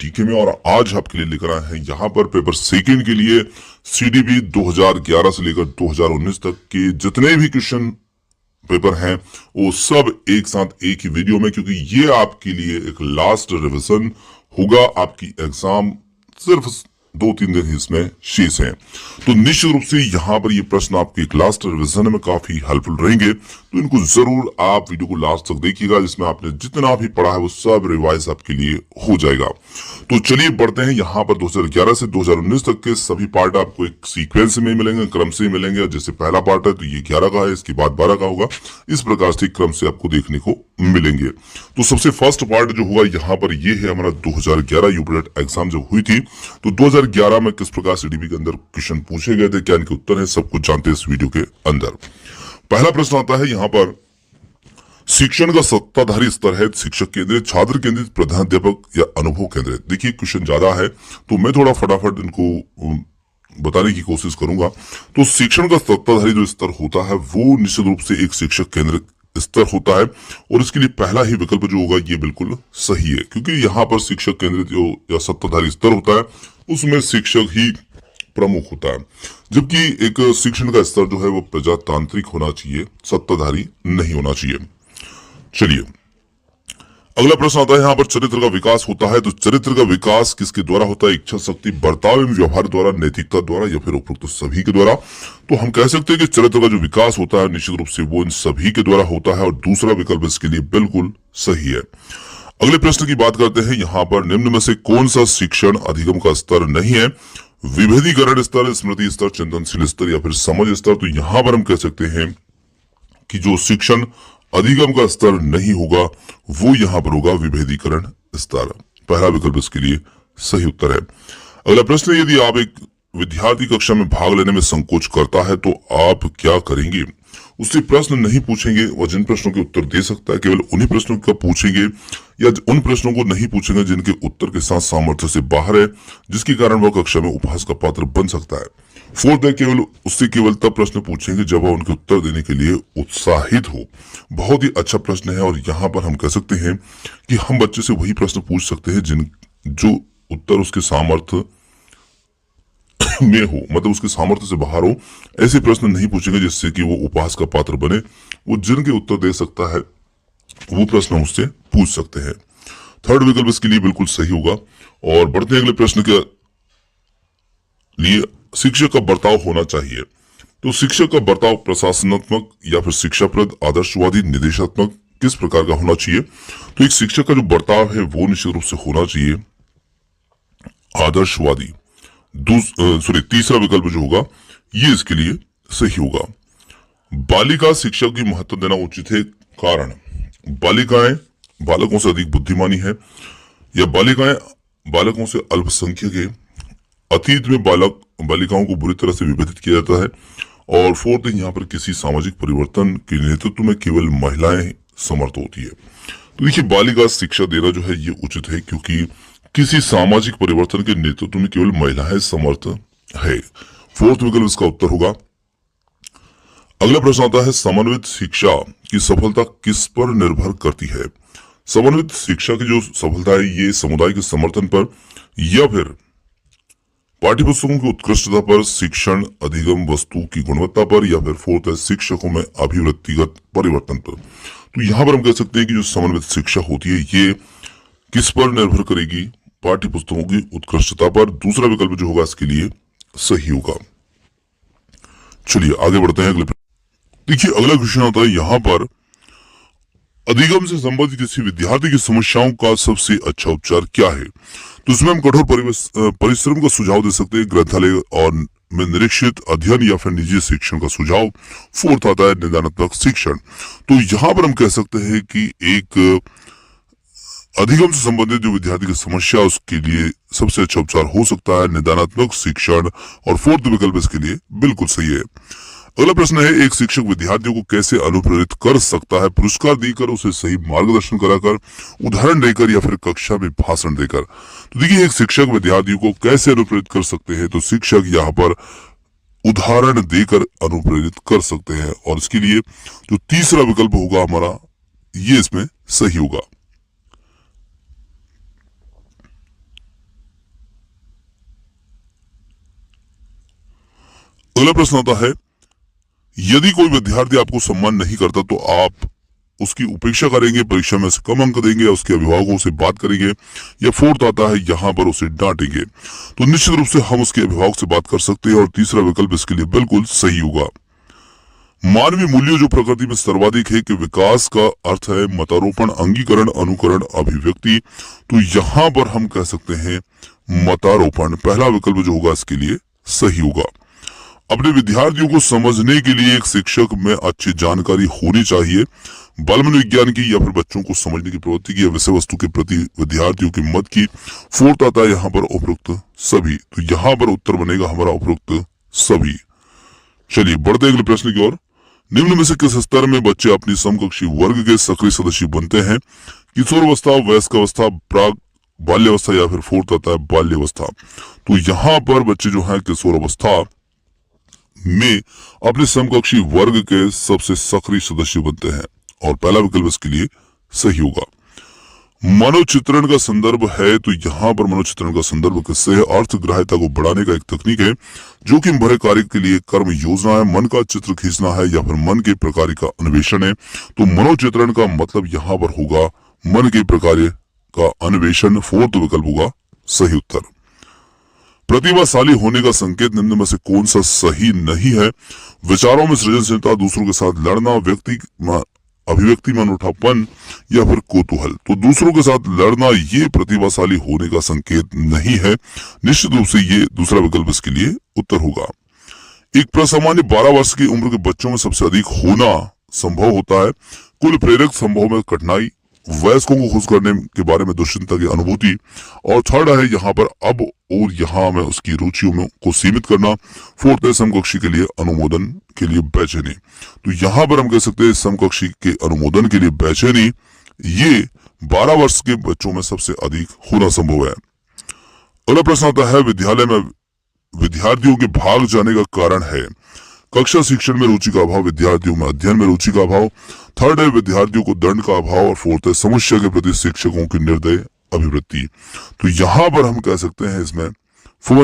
GK में। और आज आपके लिए लेकर आए हैं यहाँ पर पेपर सेकंड के लिए सीडीपी 2011 से लेकर 2019 तक के जितने भी क्वेश्चन पेपर हैं वो सब एक साथ एक ही वीडियो में, क्योंकि ये आपके लिए एक लास्ट रिवीजन होगा। आपकी एग्जाम सिर्फ 2-3 दिन ही इसमें शेष हैं, तो निश्चित रूप से यहाँ पर ये प्रश्न आपके एक लास्ट रिवीजन में काफी हेल्पफुल रहेंगे। तो इनको जरूर आप वीडियो को लास्ट तक देखिएगा, जिसमें आपने जितना भी पढ़ा है वो सब रिवाइज आपके लिए हो जाएगा। तो चलिए बढ़ते हैं। यहाँ पर 2011 से 2019 तक के सभी पार्ट आपको एक सीक्वेंस में मिलेंगे, क्रम से मिलेंगे। जैसे पहला पार्ट है तो ये 11 का है, इसके बाद 12 का होगा, इस प्रकार से क्रम से आपको देखने को मिलेंगे। तो सबसे फर्स्ट पार्ट जो होगा यहाँ पर ये है हमारा 2011 यूपीटेट एग्जाम जब हुई थी, तो 2011 में किस प्रकार सीडीपी के अंदर क्वेश्चन पूछे गए थे, क्या इनके उत्तर है, सब कुछ जानते हैं इस वीडियो के अंदर। पहला प्रश्न आता है यहाँ पर, शिक्षण का सत्ताधारी स्तर है शिक्षक केंद्रित, छात्र केंद्रित, प्रधानाध्यापक या अनुभव केंद्रित। देखिए क्वेश्चन ज्यादा है तो मैं थोड़ा फटाफट इनको बताने की कोशिश करूंगा। तो शिक्षण का सत्ताधारी जो स्तर होता है वो निश्चित रूप से एक शिक्षक केंद्रित स्तर होता है, और इसके लिए पहला ही विकल्प जो होगा ये बिल्कुल सही है, क्योंकि यहाँ पर शिक्षक केंद्रित जो या सत्ताधारी स्तर होता है उसमें शिक्षक ही प्रमुख होता है, जबकि एक शिक्षण का स्तर जो है वो प्रजातांत्रिक होना चाहिए, सत्ताधारी नहीं होना चाहिए। चलिए अगला प्रश्न आता है यहाँ पर, चरित्र का विकास होता है, तो चरित्र का विकास किसके द्वारा होता है, इच्छा शक्ति, बर्ताव एवं व्यवहार द्वारा, नैतिकता द्वारा, या फिर उपरोक्त सभी के द्वारा। तो हम कह सकते हैं कि चरित्र का जो विकास होता है निश्चित रूप से वो इन सभी के द्वारा होता है, और दूसरा विकल्प इसके लिए बिल्कुल सही है। अगले प्रश्न की बात करते हैं। यहाँ पर निम्न में से कौन सा शिक्षण अधिगम का स्तर नहीं है, विभेदीकरण स्तर, स्मृति स्तर, चिंतनशील स्तर, या फिर समझ स्तर। तो यहाँ पर हम कह सकते हैं कि जो शिक्षण अधिगम का स्तर नहीं होगा वो यहाँ पर होगा विभेदीकरण स्तर। पहला विकल्प इसके लिए सही उत्तर है। अगला प्रश्न, यदि आप एक विद्यार्थी कक्षा में भाग लेने में संकोच करता है तो आप क्या करेंगे। उससे प्रश्न नहीं पूछेंगे, वह जिन प्रश्नों के उत्तर दे सकता है केवल उन्हीं प्रश्नों का पूछेंगे, या उन प्रश्नों को नहीं पूछेंगे जिनके उत्तर के साथ सामर्थ्य से बाहर है, जिसके कारण वह कक्षा में उपहास का पात्र बन सकता है। फोर्थ है, केवल तब प्रश्न पूछेंगे जब वह उनके उत्तर देने के लिए उत्साहित हो। बहुत ही अच्छा प्रश्न है, और यहाँ पर हम कह सकते हैं कि हम बच्चे से वही प्रश्न पूछ सकते हैं जो उत्तर उसके सामर्थ्य में हो, मतलब उसके सामर्थ्य से बाहर हो। ऐसे प्रश्न नहीं पूछेंगे जिससे कि वो उपहास का पात्र बने। वो जिनके उत्तर दे सकता है वो प्रश्न उससे पूछ सकते हैं। थर्ड विकल्प इसके लिए बिल्कुल सही होगा। और बढ़ते हैं अगले प्रश्न के लिए, शिक्षक का बर्ताव होना चाहिए। तो शिक्षक का बर्ताव प्रशासनात्मक या फिर शिक्षाप्रद, आदर्शवादी, निर्देशात्मक किस प्रकार का होना चाहिए। तो एक शिक्षक का जो बर्ताव है वो निश्चित रूप से होना चाहिए आदर्शवादी। तीसरा विकल्प जो होगा ये इसके लिए सही होगा। बालिका शिक्षा की महत्व देना उचित है, कारण बालिकाएं बालकों से अधिक बुद्धिमानी है, या बालिकाएं बालकों से अल्पसंख्यक है, अतीत में बालिकाओं को बुरी तरह से विभेदित किया जाता है, और फोर्थ यहाँ पर किसी सामाजिक परिवर्तन के नेतृत्व में केवल महिलाएं समर्थ होती है। तो देखिए बालिका शिक्षा देना जो है ये उचित है, क्योंकि किसी सामाजिक परिवर्तन के नेतृत्व में केवल महिलाएं समर्थ है। फोर्थ विकल्प इसका उत्तर होगा। अगला प्रश्न आता है, समन्वित शिक्षा की सफलता किस पर निर्भर करती है। समन्वित शिक्षा की जो सफलता है ये समुदाय के समर्थन पर, या फिर पाठ्यपुस्तकों की उत्कृष्टता पर, शिक्षण अधिगम वस्तु की गुणवत्ता पर, या फिर फोर्थ है शिक्षकों में अभिवृत्तिगत परिवर्तन पर। तो यहाँ पर हम कह सकते हैं कि जो समन्वित शिक्षा होती है ये किस पर निर्भर करेगी, पाठ्य पुस्तकों की उत्कृष्टता पर। दूसरा विकल्प जो होगा इसके लिए सही होगा। चलिए आगे बढ़ते हैं। देखिए अगला क्वेश्चन आता है यहाँ पर, अधिगम से संबंधित किसी विद्यार्थी की समस्याओं का सबसे अच्छा उपचार क्या है। तो इसमें हम कठोर परिश्रम का सुझाव दे सकते हैं, ग्रंथालय और में निरीक्षित अध्ययन, या फिर निजी शिक्षण का सुझाव। फोर्थ आता है निदानात्मक शिक्षण। तो यहाँ पर हम कह सकते हैं कि एक अधिगम से संबंधित जो विद्यार्थी की समस्या उसके लिए सबसे अच्छा उपचार हो सकता है निदानात्मक शिक्षण, और फोर्थ विकल्प इसके लिए बिल्कुल सही है। अगला प्रश्न है, एक शिक्षक विद्यार्थियों को कैसे अनुप्रेरित कर सकता है, पुरस्कार देकर, उसे सही मार्गदर्शन कराकर, उदाहरण देकर, या फिर कक्षा में भाषण देकर। तो देखिए एक शिक्षक विद्यार्थियों को कैसे अनुप्रेरित कर सकते हैं, तो शिक्षक यहाँ पर उदाहरण देकर अनुप्रेरित कर सकते हैं, और इसके लिए जो तीसरा विकल्प होगा हमारा ये इसमें सही होगा। अगला प्रश्न आता है, यदि कोई विद्यार्थी आपको सम्मान नहीं करता तो आप उसकी उपेक्षा करेंगे, परीक्षा में से कम अंक देंगे, या उसके अभिभावकों से बात करेंगे, या फोर्थ आता है यहां पर उसे डांटेंगे। तो निश्चित रूप से हम उसके अभिभावक से बात कर सकते हैं और तीसरा विकल्प इसके लिए बिल्कुल सही होगा। मानवीय मूल्यों जो प्रकृति में सर्वाधिक है कि विकास का अर्थ है मतारोपण, अंगीकरण, अनुकरण, अभिव्यक्ति। तो यहां पर हम कह सकते हैं मतारोपण, पहला विकल्प जो होगा इसके लिए सही होगा। अपने विद्यार्थियों को समझने के लिए एक शिक्षक में अच्छी जानकारी होनी चाहिए। बाल मनोविज्ञान की या फिर बच्चों को समझने की प्रवृत्ति की या विषय वस्तु के प्रति विद्यार्थियों के मत की। फोर्थ आता है यहाँ पर उपरोक्त सभी। तो यहाँ पर उत्तर बनेगा हमारा उपरोक्त सभी। चलिए बढ़ते अगले प्रश्न की ओर। निम्न में से किस स्तर में बच्चे अपनी समकक्षी वर्ग के सक्रिय सदस्य बनते हैं? किशोरावस्था, वयस्कावस्था, प्राग बाल्यावस्था, या फिर फोर्थ आता है बाल्यावस्था। तो यहाँ पर बच्चे जो है किशोरावस्था में अपने समकक्षी वर्ग के सबसे सक्रिय सदस्य बनते हैं और पहला विकल्प इसके लिए सही होगा। मनोचित्रण का संदर्भ है, तो यहाँ पर मनोचित्रण का संदर्भ किससे है? अर्थग्राह्यता को बढ़ाने का एक तकनीक है। जोखिम भरे कार्य के लिए कर्म योजना है, मन का चित्र खींचना है, या फिर मन के प्रकार का अन्वेषण है। तो मनोचित्रण का मतलब यहाँ पर होगा मन के प्रकार का अन्वेषण, फोर्थ विकल्प होगा सही उत्तर। प्रतिभाशाली होने का संकेत निम्न में से कौन सा सही नहीं है? विचारों में सृजनशीलता, दूसरों के साथ लड़ना, अभिव्यक्ति में अनूठापन, या फिर कौतूहल। तो दूसरों के साथ लड़ना ये प्रतिभाशाली होने का संकेत नहीं है। निश्चित रूप से ये दूसरा विकल्प इसके लिए उत्तर होगा। एक प्रसामान्य 12 वर्ष की उम्र के बच्चों में सबसे अधिक होना संभव होता है। कुल प्रेरक संभव में कठिनाई, वयस्कों को खुश करने के बारे में दुश्चिंता की अनुभूति, और थर्ड है यहाँ पर अब और यहाँ में उसकी रुचियों में को सीमित करना। फोर्थ है समकक्षी के लिए अनुमोदन के लिए बेचैनी। तो यहाँ पर हम कह सकते हैं समकक्षी के अनुमोदन के लिए बेचैनी ये 12 वर्ष के बच्चों में सबसे अधिक होना संभव है। अगला प्रश्न आता है, विद्यालय में विद्यार्थियों के भाग जाने का कारण है? कक्षा शिक्षण में रुचि का अभाव, विद्यार्थियों में अध्ययन में रुचि का अभाव, थर्ड है विद्यार्थियों को दंड का अभाव, और फोर्थ है समस्या के प्रति शिक्षकों की निर्दय अभिवृत्ति। तो यहाँ पर हम कह सकते हैं इसमें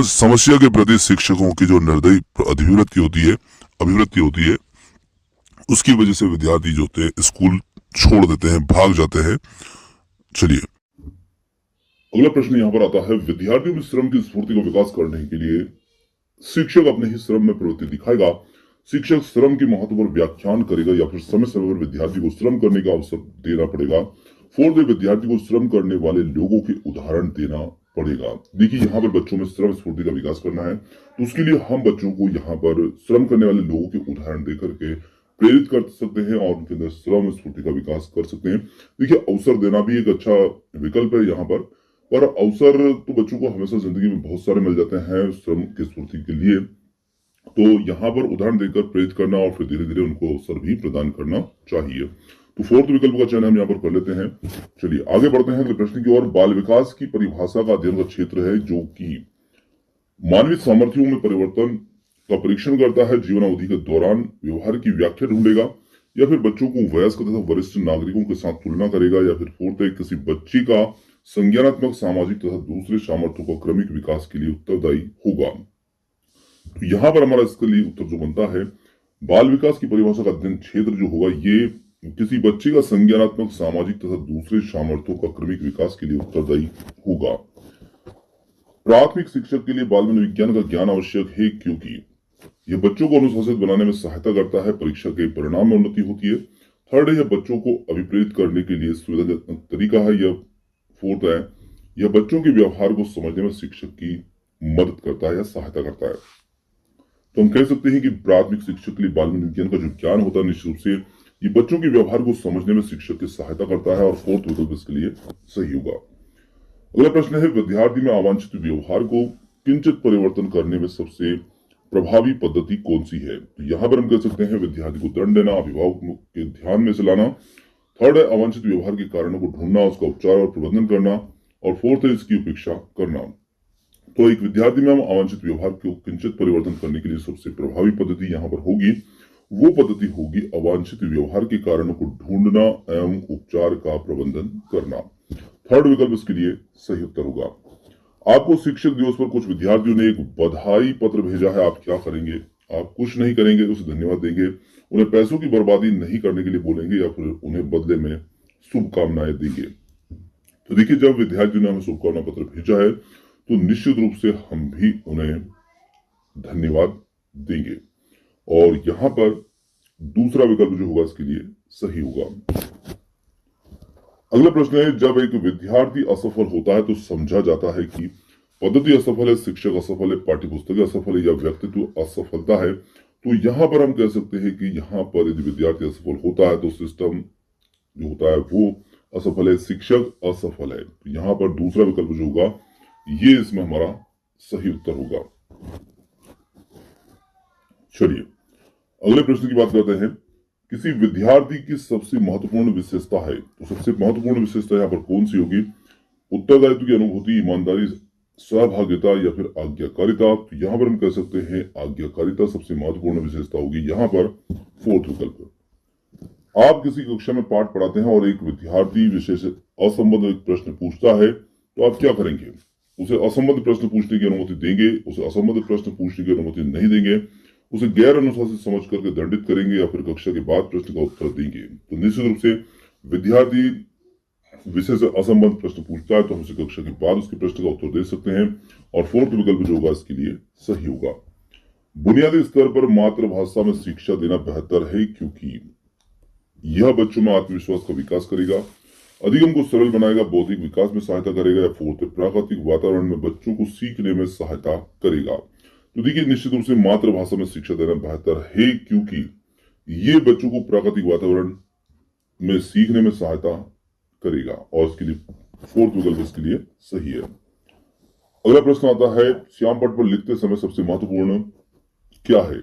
समस्या के प्रति शिक्षकों की जो निर्दयी अभिवृत्ति होती है उसकी वजह से विद्यार्थी जो होते हैं स्कूल छोड़ देते हैं, भाग जाते हैं। चलिए अगला प्रश्न यहाँ पर आता है, विद्यार्थियों में श्रम की स्फूर्ति का विकास करने के लिए शिक्षक अपने ही श्रम में प्रवृत्ति दिखाएगा। शिक्षक श्रम के महत्व पर व्याख्यान करेगा, या फिर समय समय पर विद्यार्थी को श्रम करने का अवसर देना पड़ेगा। फोर्थ विद्यार्थी को श्रम करने वाले लोगों के उदाहरण देना पड़ेगा। देखिए यहाँ पर बच्चों में श्रम स्फूर्ति का विकास करना है, तो उसके लिए हम बच्चों को यहाँ पर श्रम करने वाले लोगों के उदाहरण देकर के प्रेरित कर सकते हैं और उनके अंदर श्रम स्फूर्ति का विकास कर सकते हैं। देखिए अवसर देना भी एक अच्छा विकल्प है यहाँ पर अवसर तो बच्चों को हमेशा जिंदगी में बहुत सारे मिल जाते हैं श्रम की स्फूर्ति के लिए। तो यहाँ पर उदाहरण देकर प्रेरित करना और फिर धीरे धीरे उनको अवसर भी प्रदान करना चाहिए। तो फोर्थ विकल्प का चयन हम यहाँ पर कर लेते हैं। चलिए आगे बढ़ते हैं अगले प्रश्न की ओर। बाल विकास की परिभाषा का अध्ययन का क्षेत्र है जो कि मानवीय सामर्थ्यों में परिवर्तन का परीक्षण करता है, जीवन अवधि के दौरान व्यवहार की व्याख्या ढूंढेगा, या फिर बच्चों को वयस्क तथा वरिष्ठ नागरिकों के साथ तुलना करेगा, या फिर फोर्थ है किसी बच्चे का संज्ञानात्मक, सामाजिक तथा दूसरे सामर्थ्यों का क्रमिक विकास के लिए उत्तरदायी होगा। तो यहाँ पर हमारा इसके लिए उत्तर जो बनता है, बाल विकास की परिभाषा का अध्ययन क्षेत्र जो होगा ये किसी बच्चे का संज्ञानात्मक, सामाजिक तथा दूसरे सामर्थ्यों का क्रमिक विकास के लिए उत्तरदायी होगा। प्राथमिक शिक्षक के लिए बाल मनोविज्ञान का ज्ञान आवश्यक है क्योंकि यह बच्चों को अनुशासित बनाने में सहायता करता है, परीक्षा के परिणाम में उन्नति होती है। थर्ड है यह बच्चों को अभिप्रेरित करने के लिए सुविधाजनक तरीका है। यह फोर्थ है यह बच्चों के व्यवहार को समझने में शिक्षक की मदद करता है या सहायता करता है। तो हम कह सकते हैं कि प्राथमिक शिक्षक के लिए बाल मनोविज्ञान का जो ज्ञान होता है निश्चित रूप से ये बच्चों के व्यवहार को समझने में शिक्षक की सहायता करता है और फोर्थ विकल्प इसके लिए सही होगा। अगला प्रश्न है, विद्यार्थी में अवांछित व्यवहार को किंचित परिवर्तन करने में सबसे प्रभावी पद्धति कौन सी है? तो यहाँ पर हम कह सकते हैं विद्यार्थी को दंड देना, अभिभावक के ध्यान में से लाना। थर्ड है अवांछित व्यवहार के कारणों को ढूंढना, उसका उपचार और प्रबंधन करना, और फोर्थ है इसकी उपेक्षा करना। तो एक विद्यार्थी में हम अवांछित व्यवहार को किंचित परिवर्तन करने के लिए सबसे प्रभावी पद्धति यहाँ पर होगी, वो पद्धति होगी अवांछित व्यवहार के कारणों को ढूंढना एवं उपचार का प्रबंधन करना। थर्ड विकल्प इसके लिए सही उत्तर होगा। आपको शिक्षक दिवस पर कुछ विद्यार्थियों ने एक बधाई पत्र भेजा है, आप क्या करेंगे? आप कुछ नहीं करेंगे तो उसे धन्यवाद देंगे, उन्हें पैसों की बर्बादी नहीं करने के लिए बोलेंगे या फिर उन्हें बदले में शुभकामनाएं देंगे। तो देखिए, जब विद्यार्थियों ने हमें शुभकामना पत्र भेजा है तो निश्चित रूप से हम भी उन्हें धन्यवाद देंगे। और यहां पर दूसरा विकल्प जो होगा इसके लिए सही होगा। अगला प्रश्न है, जब एक विद्यार्थी असफल होता है तो समझा जाता है कि पद्धति असफल है, शिक्षक असफल है, पाठ्यपुस्तक असफल है या व्यक्तित्व असफलता है। तो यहां पर हम कह सकते हैं कि यहां पर यदि विद्यार्थी असफल होता है तो सिस्टम जो होता है वो असफल है, शिक्षक असफल है। तो यहां पर दूसरा विकल्प जो होगा ये इसमें हमारा सही उत्तर होगा। चलिए अगले प्रश्न की बात करते हैं। किसी विद्यार्थी की सबसे महत्वपूर्ण विशेषता है, तो सबसे महत्वपूर्ण विशेषता यहाँ पर कौन सी होगी? उत्तरदायित्व की अनुभूति, ईमानदारी, सहभागिता या फिर आज्ञाकारिता। तो यहाँ पर हम कह सकते हैं आज्ञाकारिता सबसे महत्वपूर्ण विशेषता होगी। यहाँ पर फोर्थ विकल्प। आप किसी कक्षा में पाठ पढ़ाते हैं और एक विद्यार्थी विषय से असंबद्ध प्रश्न पूछता है तो आप क्या करेंगे? उसे असंबद्ध प्रश्न पूछने की अनुमति देंगे, उसे असंबद्ध प्रश्न पूछने की अनुमति नहीं देंगे, उसे गैर अनुशासित समझ करके दंडित करेंगे या फिर कक्षा के बाद प्रश्न का उत्तर देंगे। तो निश्चित रूप से विद्यार्थी विषय से असंबद्ध प्रश्न पूछता है तो हम उसे कक्षा के बाद उसके प्रश्न का उत्तर दे सकते हैं और फोर्थ विकल्प जो होगा इसके लिए सही होगा। बुनियादी स्तर पर मातृभाषा में शिक्षा देना बेहतर है क्योंकि यह बच्चों में आत्मविश्वास का विकास करेगा, अधिगम को सरल बनाएगा, बौद्धिक विकास में सहायता करेगा, या फोर्थ प्राकृतिक वातावरण में बच्चों को सीखने में सहायता करेगा। तो देखिए, निश्चित रूप से मातृभाषा में शिक्षा देना बेहतर है क्योंकि ये बच्चों को प्राकृतिक वातावरण में सीखने में सहायता करेगा और इसके लिए फोर्थ विकल्प इसके लिए सही है। अगला प्रश्न आता है, श्याम पट पर लिखते समय सबसे महत्वपूर्ण क्या है?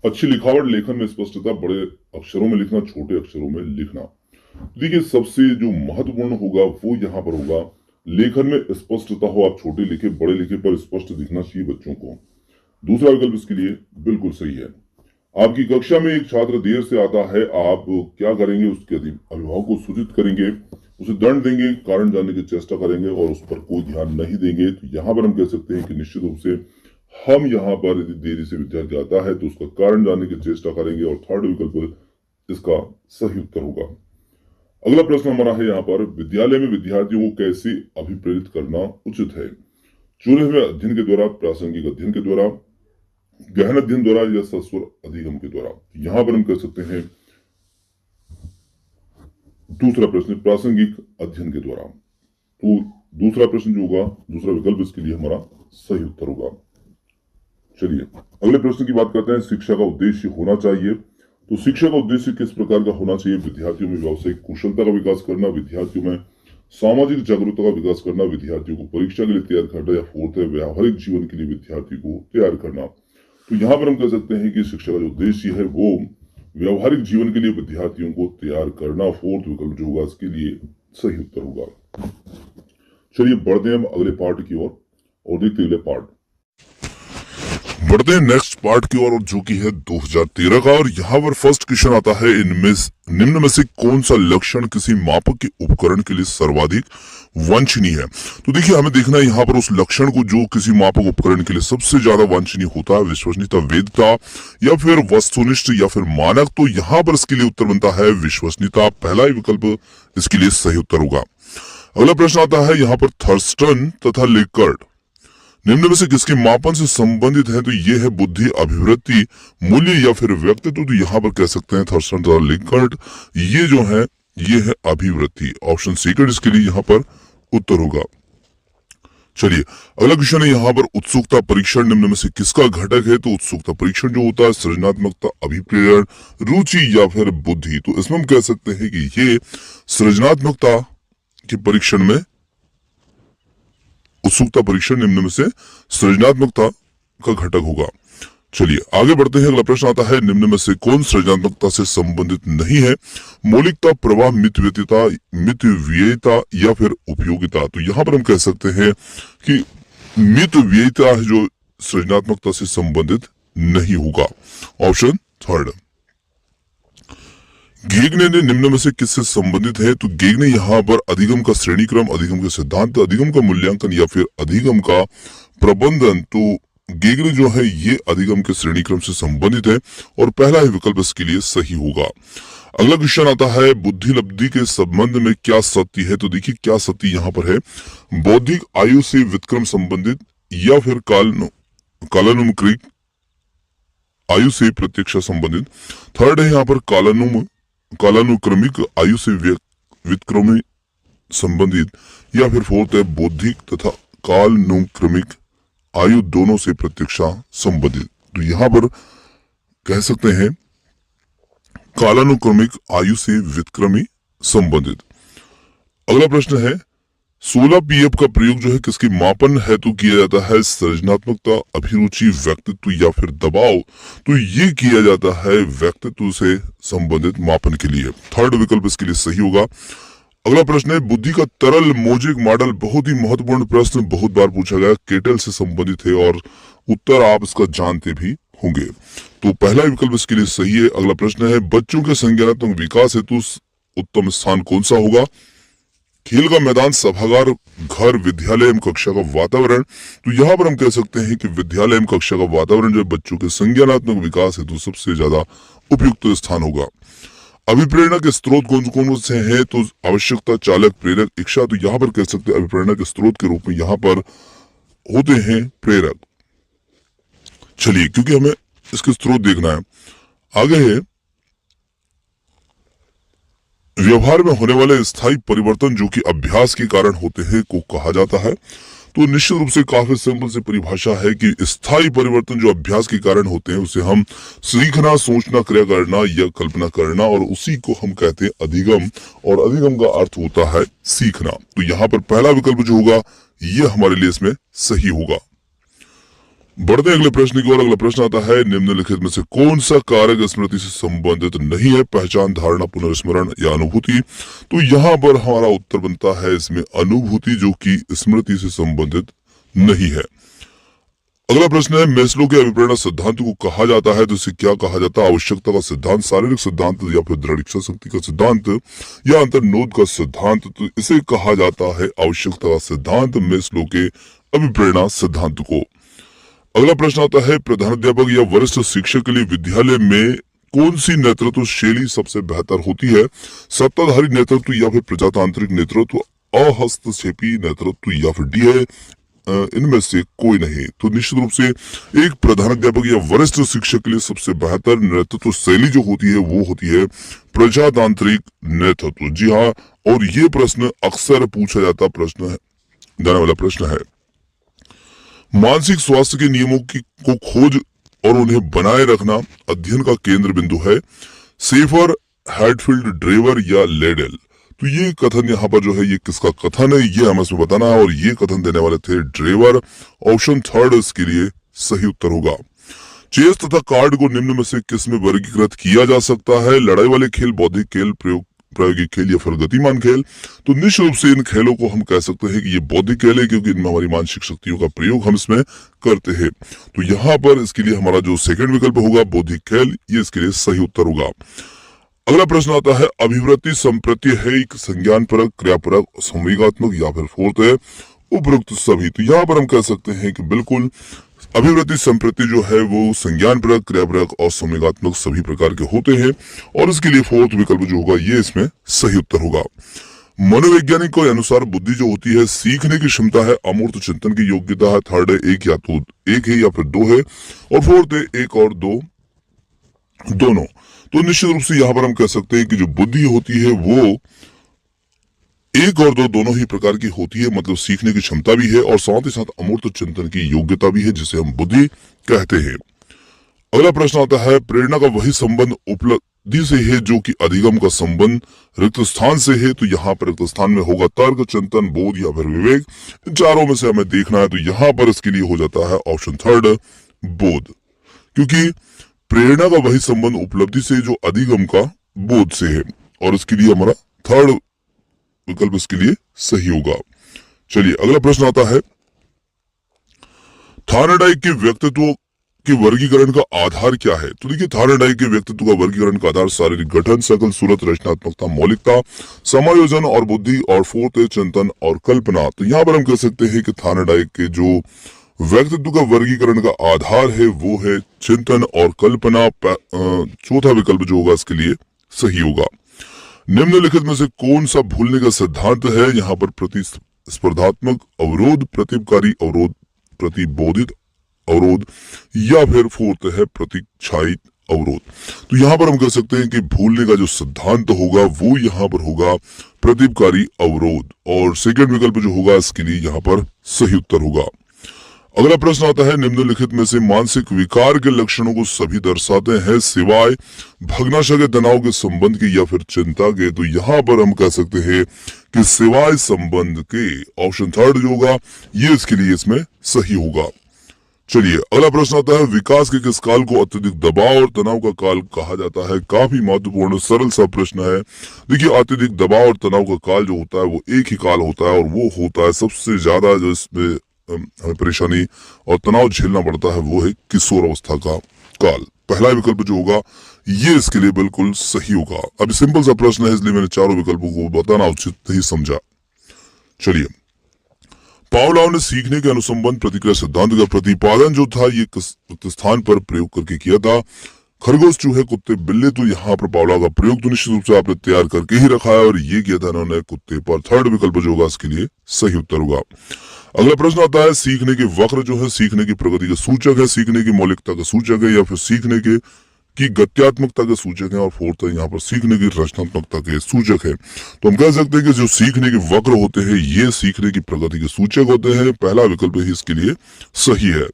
अच्छी लिखावट, लेखन में स्पष्टता, बड़े अक्षरों में लिखना, छोटे अक्षरों में लिखना। देखिए, सबसे जो महत्वपूर्ण होगा वो यहाँ पर होगा लेखन में स्पष्टता हो। आप छोटे लिखे बड़े लिखे पर स्पष्ट दिखना चाहिए बच्चों को। दूसरा विकल्प इसके लिए बिल्कुल सही है। आपकी कक्षा में एक छात्र देर से आता है, आप क्या करेंगे? उसके अभिभावक को सूचित करेंगे, उसे दंड देंगे, कारण जानने की चेष्टा करेंगे और उस पर कोई ध्यान नहीं देंगे। तो यहाँ पर हम कह सकते हैं कि निश्चित रूप से हम यहाँ पर यदि देरी से विद्यार्थी आता है तो उसका कारण जानने की चेष्टा करेंगे और थर्ड विकल्प इसका सही उत्तर होगा। अगला प्रश्न हमारा है यहाँ पर, विद्यालय में विद्यार्थियों को कैसे अभिप्रेरित करना उचित है? चुने हुए अध्ययन के द्वारा, प्रासंगिक अध्ययन के द्वारा, गहन अध्ययन द्वारा या सस्वर अधिगम के द्वारा। यहाँ पर हम कह सकते हैं दूसरा प्रश्न प्रासंगिक अध्ययन के द्वारा। तो दूसरा प्रश्न जो होगा, दूसरा विकल्प इसके लिए हमारा सही उत्तर होगा। चलिए अगले प्रश्न की बात करते हैं, शिक्षा का उद्देश्य होना चाहिए। तो शिक्षा का उद्देश्य किस प्रकार का होना चाहिए? विद्यार्थियों में व्यावसायिक कुशलता का विकास करना, विद्यार्थियों में सामाजिक जागरूकता का विकास करना, विद्यार्थियों को परीक्षा के लिए तैयार करना, या फोर्थ है व्यावहारिक जीवन के लिए विद्यार्थी को तैयार करना। तो यहाँ पर हम कह सकते हैं कि शिक्षा का जो उद्देश्य है वो व्यवहारिक जीवन के लिए विद्यार्थियों को तैयार करना। फोर्थ विकल्प जो होगा इसके लिए सही उत्तर होगा। चलिए बढ़ते हैं हम अगले पार्ट की ओर और देखते हैं अगले पार्ट। बढ़ते हैं नेक्स्ट पार्ट की ओर जो कि है 2013 का, और यहाँ पर फर्स्ट क्वेश्चन आता है, इनमें निम्न में से कौन सा लक्षण किसी मापक के उपकरण के लिए सर्वाधिक वांछनीय है? तो देखिए, हमें देखना है यहाँ पर उस लक्षण को जो किसी मापक उपकरण के लिए सबसे ज्यादा वांछनीय होता है, विश्वसनीयता, वैधता या फिर वस्तुनिष्ठ या फिर मानक। तो यहाँ पर इसके लिए उत्तर बनता है विश्वसनीयता। पहला ही विकल्प इसके लिए सही उत्तर होगा। अगला प्रश्न आता है यहाँ पर, थर्स्टन तथा लेकर्ट निम्न में से किसके मापन से संबंधित है? तो ये है बुद्धि, अभिवृत्ति, मूल्य या फिर व्यक्तित्व। तो यहाँ पर कह सकते हैं थर्स्टन तथा लेकर्ट ये जो है ये है अभिवृत्ति। ऑप्शन सेकंड इसके लिए यहाँ पर उत्तर होगा। चलिए अगला क्वेश्चन है यहाँ पर, उत्सुकता परीक्षण निम्न में से किसका घटक है? तो उत्सुकता परीक्षण जो होता है सृजनात्मकता, अभिप्रेरण, रुचि या फिर बुद्धि। तो इसमें हम कह सकते हैं कि ये सृजनात्मकता के परीक्षण में, उत्सुकता परीक्षण निम्न में से सृजनात्मकता का घटक होगा। चलिए आगे बढ़ते हैं। अगला प्रश्न आता है, निम्न में से कौन सृजनात्मकता से संबंधित नहीं है? मौलिकता, प्रवाह, मितव्ययिता, मितव्ययिता या फिर उपयोगिता। तो यहां पर हम कह सकते हैं कि मितव्ययिता है जो सृजनात्मकता से संबंधित नहीं होगा। Option third. गेगने ने निम्न में से किससे संबंधित है? तो गेगने यहाँ पर अधिगम का श्रेणी क्रम, अधिगम के सिद्धांत, अधिगम का मूल्यांकन या फिर अधिगम का प्रबंधन। तो गेगरे जो है ये अधिगम के श्रेणी क्रम से संबंधित है और पहला ही विकल्प इसके लिए सही होगा। अगला क्वेश्चन आता है बुद्धि लब्धि के संबंध में क्या सत्य है। तो देखिए क्या सत्य यहाँ पर है, बौद्धिक आयु से व्युत्क्रम संबंधित या फिर कालानुक्रमिक आयु से प्रत्यक्ष संबंधित। थर्ड है यहाँ पर कालानुक्रमिक आयु से व्युत्क्रमी संबंधित या फिर फोर्थ है बौद्धिक तथा कालानुक्रमिक आयु दोनों से प्रत्यक्षा संबंधित। तो यहां पर कह सकते हैं कालानुक्रमिक आयु से व्युत्क्रमी संबंधित। अगला प्रश्न है 16 पीएफ का प्रयोग जो है किसके मापन हेतु किया जाता है, सृजनात्मकता, अभिरुचि, व्यक्तित्व या फिर दबाव। तो ये किया जाता है व्यक्तित्व से संबंधित मापन के लिए। थर्ड विकल्प इसके लिए सही होगा। अगला प्रश्न है बुद्धि का तरल मोजेक मॉडल, बहुत ही महत्वपूर्ण प्रश्न, बहुत बार पूछा गया, केटल से संबंधित है और उत्तर आप इसका जानते भी होंगे। तो पहला विकल्प इसके लिए सही है। अगला प्रश्न है बच्चों के संज्ञानात्मक विकास हेतु उत्तम स्थान कौन सा होगा, खेल का मैदान, सभागार, घर, विद्यालय एवं कक्षा का वातावरण। तो यहाँ पर हम कह सकते हैं कि विद्यालय एवं कक्षा का वातावरण जो बच्चों के संज्ञानात्मक विकास हेतु सबसे ज्यादा उपयुक्त स्थान होगा। अभिप्रेरणा के स्रोत कौन से हैं, तो आवश्यकता, चालक, प्रेरक, इच्छा। तो यहाँ पर कह सकते हैं अभिप्रेरणा के स्रोत के रूप में यहाँ पर होते हैं प्रेरक। चलिए क्योंकि हमें इसके स्रोत देखना है। आगे है व्यवहार में होने वाले स्थायी परिवर्तन जो कि अभ्यास के कारण होते हैं को कहा जाता है। तो निश्चित रूप से काफी सिंपल से परिभाषा है कि स्थायी परिवर्तन जो अभ्यास के कारण होते हैं उसे हम सीखना, सोचना, क्रिया करना या कल्पना करना, और उसी को हम कहते हैं अधिगम, और अधिगम का अर्थ होता है सीखना। तो यहाँ पर पहला विकल्प जो होगा ये हमारे लिए इसमें सही होगा। बढ़ते अगले प्रश्न की ओर। अगला प्रश्न आता है निम्नलिखित में से कौन सा कारक स्मृति से संबंधित नहीं है, पहचान, धारणा, पुनर्स्मरण या अनुभूति। तो यहाँ पर हमारा उत्तर बनता है इसमें अनुभूति, जो कि स्मृति से संबंधित नहीं है। अगला प्रश्न है मेस्लो के अभिप्रेरणा सिद्धांत को कहा जाता है, तो इसे क्या कहा जाता है, आवश्यकता का सिद्धांत, शारीरिक सिद्धांत या फिर दृढ़ इच्छा शक्ति का सिद्धांत या अंतर्नोद का सिद्धांत। तो इसे कहा जाता है आवश्यकता का सिद्धांत, मेस्लो के अभिप्रेरणा सिद्धांत को। अगला प्रश्न आता है प्रधानाध्यापक या वरिष्ठ शिक्षक के लिए विद्यालय में कौन सी नेतृत्व शैली सबसे बेहतर होती है, सत्ताधारी नेतृत्व या फिर प्रजातांत्रिक नेतृत्व, अहस्तक्षेपी नेतृत्व या फिर डी है इनमें से कोई नहीं। तो निश्चित रूप से एक प्रधानाध्यापक या वरिष्ठ शिक्षक के लिए सबसे बेहतर नेतृत्व शैली जो होती है वो होती है प्रजातांत्रिक नेतृत्व। जी हाँ, और ये प्रश्न अक्सर पूछा जाता जाने वाला प्रश्न है। मानसिक स्वास्थ्य के नियमों को खोज और उन्हें बनाए रखना अध्ययन का केंद्र बिंदु है, सेफर, हैडफील्ड, ड्रेवर या लेडल। तो ये कथन यहाँ पर जो है ये किसका कथन है ये हमें इसमें बताना है, और ये कथन देने वाले थे ड्रेवर। ऑप्शन थर्ड इसके लिए सही उत्तर होगा। चेस तथा कार्ड को निम्न में से किस में वर्गीकृत किया जा सकता है, लड़ाई वाले खेल, बौद्धिक खेल, प्रायोगिक खेल या फिर गतिमान खेल। तो निश्चित रूप से इन खेलों को हम कह सकते हैं कि ये बौद्धिक खेल है, क्योंकि इनमें हमारी मानसिक शक्तियों का प्रयोग हम इसमें करते हैं। तो यहाँ पर इसके लिए हमारा जो सेकंड विकल्प होगा बौद्धिक खेल, ये इसके लिए सही उत्तर होगा। अगला प्रश्न आता है अभिवृत्ति संप्रत्य है एक संज्ञान परक, क्रियापरक, संवेगात्मक या फिर फोर्थ है उपरोक्त सभी। तो यहाँ पर हम कह सकते हैं कि बिल्कुल अभिवृत्ति संप्रति जो है वो संज्ञान परक, क्रियापरक और संवेगात्मक सभी प्रकार के होते हैं, और इसके लिए फोर्थ विकल्प जो होगा ये इसमें सही उत्तर होगा। मनोवैज्ञानिक के अनुसार बुद्धि जो होती है सीखने की क्षमता है, अमूर्त चिंतन की योग्यता है, थर्ड है एक है या फिर दो है, और फोर्थ है एक और दो दोनों। तो निश्चित रूप से यहाँ पर हम कह सकते हैं कि जो बुद्धि होती है वो एक और दो दोनों ही प्रकार की होती है, मतलब सीखने की क्षमता भी है और साथ ही साथ अमूर्त चिंतन की योग्यता भी है, जिसे हम बुद्धि कहते हैं। अगला प्रश्न आता है प्रेरणा का वही संबंध उपलब्धि से है जो कि अधिगम का संबंध रिक्त स्थान से है। तो यहाँ पर रिक्त स्थान में होगा तर्क, चिंतन, बोध या फिर विवेक। इन चारों में से हमें देखना है, तो यहाँ पर इसके लिए हो जाता है ऑप्शन थर्ड बोध, क्योंकि प्रेरणा का वही संबंध उपलब्धि से जो अधिगम का बोध से है, और इसके लिए हमारा थर्ड विकल्प इसके लिए सही होगा। चलिए अगला प्रश्न आता है थार्नडाइक के व्यक्तित्व के वर्गीकरण का आधार क्या है। तो देखिए थार्नडाइक के व्यक्तित्व का वर्गीकरण का आधार शारीरिक गठन, सकल सूरत, रचनात्मकता, मौलिकता, समायोजन और बुद्धि, और फोर्थ है चिंतन और कल्पना। तो यहाँ पर हम कह सकते हैं कि थार्नडाइक के जो व्यक्तित्व का वर्गीकरण का आधार है वो है चिंतन और कल्पना। चौथा विकल्प जो होगा इसके लिए सही होगा। निम्नलिखित में से कौन सा भूलने का सिद्धांत है? यहाँ पर प्रतिस्पर्धात्मक अवरोध, प्रतिपकारी अवरोध, प्रतिबोधित अवरोध या फिर फोर्थ है प्रतीक्षाई अवरोध। तो यहाँ पर हम कह सकते हैं कि भूलने का जो सिद्धांत होगा वो यहाँ पर होगा प्रतिपकारी अवरोध, और सेकंड विकल्प जो होगा इसके लिए यहाँ पर सही उत्तर होगा। अगला प्रश्न आता है, निम्नलिखित में से मानसिक विकार के लक्षणों को सभी दर्शाते हैं सिवाय भग्नाशय के तनाव के संबंध के या फिर चिंता के। तो यहाँ पर हम कह सकते हैं कि सिवाय संबंध के, ऑप्शन थर्ड जो होगा ये इसके लिए इसमें सही होगा। चलिए अगला प्रश्न आता है, विकास के किस काल को अत्यधिक दबाव और तनाव का काल कहा जाता है? काफी महत्वपूर्ण सरल सा प्रश्न है। देखिए अत्यधिक दबाव और तनाव का काल जो होता है वो एक ही काल होता है, और वो होता है सबसे ज्यादा जो इसमें हमें परेशानी और तनाव झेलना पड़ता है वो है किशोर अवस्था का काल। पहला विकल्प जो होगा ये इसके लिए बिल्कुल सही होगा। अभी सिंपल सा प्रश्न है इसलिए मैंने चारों विकल्पों को बताना उचित नहीं समझा। चलिए, पावलोव ने सीखने के अनुसंबंध प्रतिक्रिया सिद्धांत का प्रतिपादन जो था ये किस स्थान पर प्रयोग करके किया था? खरगोश, चूहे, कुत्ते, बिल्ली। तो यहाँ पर पावलोव का प्रयोग तो निश्चित रूप से आपने तैयार करके ही रखा है और ये किया था इन्होंने कुत्ते पर। थर्ड विकल्प जो होगा इसके लिए सही उत्तर होगा। अगला प्रश्न आता है, सीखने के वक्र जो है सीखने की प्रगति का सूचक है, सीखने की मौलिकता का सूचक है या फिर सीखने के की गत्यात्मकता के सूचक है, और फोर्थ है यहाँ पर सीखने की रचनात्मकता के सूचक है। तो हम कह सकते हैं कि जो सीखने के वक्र होते हैं ये सीखने की प्रगति के सूचक होते हैं। पहला विकल्प ही इसके लिए सही है।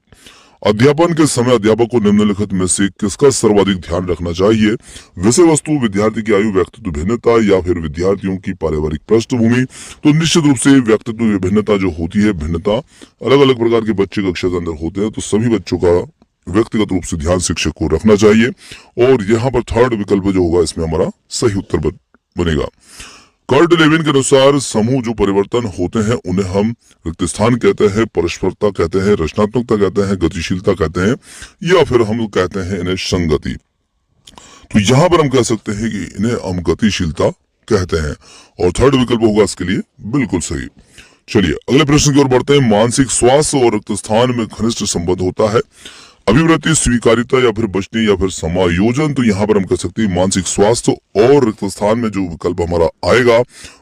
अध्यापन के समय अध्यापक को निम्नलिखित में से किसका सर्वाधिक ध्यान रखना चाहिए? विषय वस्तु, विद्यार्थी की आयु, व्यक्तित्व भिन्नता या फिर विद्यार्थियों की पारिवारिक पृष्ठभूमि। तो निश्चित रूप से व्यक्तित्व की भिन्नता जो होती है, भिन्नता अलग अलग प्रकार के बच्चे कक्षा के अंदर होते हैं, तो सभी बच्चों का व्यक्तिगत रूप से ध्यान शिक्षक को रखना चाहिए, और यहाँ पर थर्ड विकल्प जो होगा इसमें हमारा सही उत्तर बनेगा। कर्ट लेविन के अनुसार समूह जो परिवर्तन होते हैं उन्हें हम रिक्त स्थान कहते हैं, परस्परता कहते हैं, रचनात्मकता कहते हैं, गतिशीलता कहते हैं या फिर हम कहते हैं इन्हें संगति। तो यहाँ पर हम कह सकते हैं कि इन्हें हम गतिशीलता कहते हैं, और थर्ड विकल्प होगा इसके लिए बिल्कुल सही। चलिए अगले प्रश्न की ओर बढ़ते हैं। मानसिक स्वास्थ्य और रिक्त स्थान में घनिष्ठ संबंध होता है, अभिवृत्ति, स्वीकारिता या फिर बचने या फिर समायोजन। तो यहाँ पर हम कह सकते हैं मानसिक स्वास्थ्य और रिक्त स्थान में जो विकल्प हमारा आएगा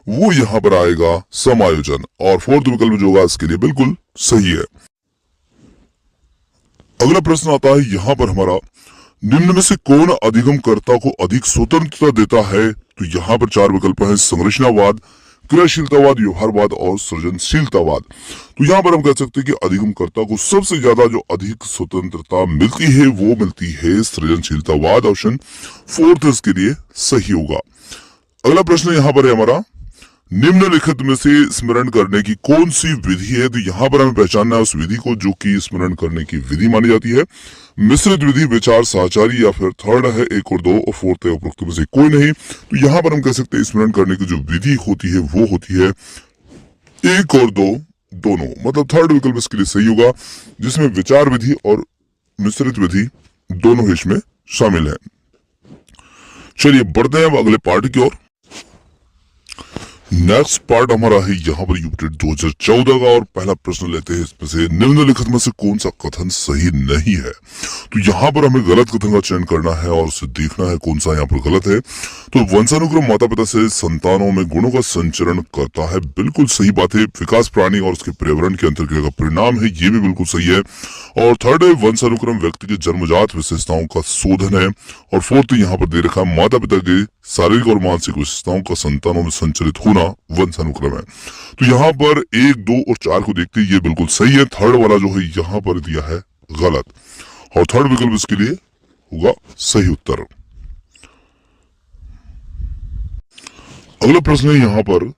वो यहाँ पर आएगा समायोजन, और फोर्थ विकल्प जो होगा इसके लिए बिल्कुल सही है। अगला प्रश्न आता है यहाँ पर हमारा, निम्न में से कौन अधिगमकर्ता को अधिक स्वतंत्रता देता है? तो यहाँ पर चार विकल्प हैं, संरचनावाद, क्रियाशीलतावाद, व्यवहारवाद और सृजनशीलतावाद। तो यहाँ पर हम कह सकते हैं कि अधिगमकर्ता को सबसे ज्यादा जो अधिक स्वतंत्रता मिलती है वो मिलती है सृजनशीलतावाद। ऑप्शन फोर्थ इसके लिए सही होगा। अगला प्रश्न यहाँ पर है हमारा, निम्नलिखित में से स्मरण करने की कौन सी विधि है? तो यहाँ पर हमें पहचानना है उस विधि को जो कि स्मरण करने की विधि मानी जाती है। मिश्रित विधि, विचार साहचर्य या फिर थर्ड है एक और दो, और फोर्थ है उपरोक्त में से कोई नहीं। तो यहाँ पर हम कह सकते हैं स्मरण करने की जो विधि होती है वो होती है एक और दो दोनों, मतलब थर्ड विकल्प इसके लिए सही होगा, जिसमें विचार विधि और मिश्रित विधि दोनों ही इसमें शामिल है। चलिए बढ़ते हैं अब अगले पार्ट की ओर। नेक्स्ट पार्ट हमारा है यहाँ पर यूनिट 2014 का, और पहला प्रश्न लेते हैं इसमें से, निम्नलिखित में से कौन सा कथन सही नहीं है? तो यहाँ पर हमें गलत कथन का चयन करना है और उसे देखना है कौन सा यहाँ पर गलत है। तो वंशानुक्रम माता पिता से संतानों में गुणों का संचरण करता है, बिल्कुल सही बात है। विकास प्राणी और उसके पर्यावरण के अंतर्क्रिया का परिणाम है, ये भी बिल्कुल सही है। और थर्ड है वंशानुक्रम व्यक्ति की जन्मजात विशेषताओं का शोधन है, और फोर्थ यहाँ पर दे रखा है माता पिता के शारीरिक और मानसिक विशेषताओं का संतानों में संचरित होना वंशानुक्रम है। तो यहाँ पर 1, 2 और 4 को देखते ये बिल्कुल सही है। थर्ड वाला जो है यहाँ पर दिया है गलत, और थर्ड विकल्प इसके लिए होगा सही उत्तर। अगला प्रश्न है यहाँ पर,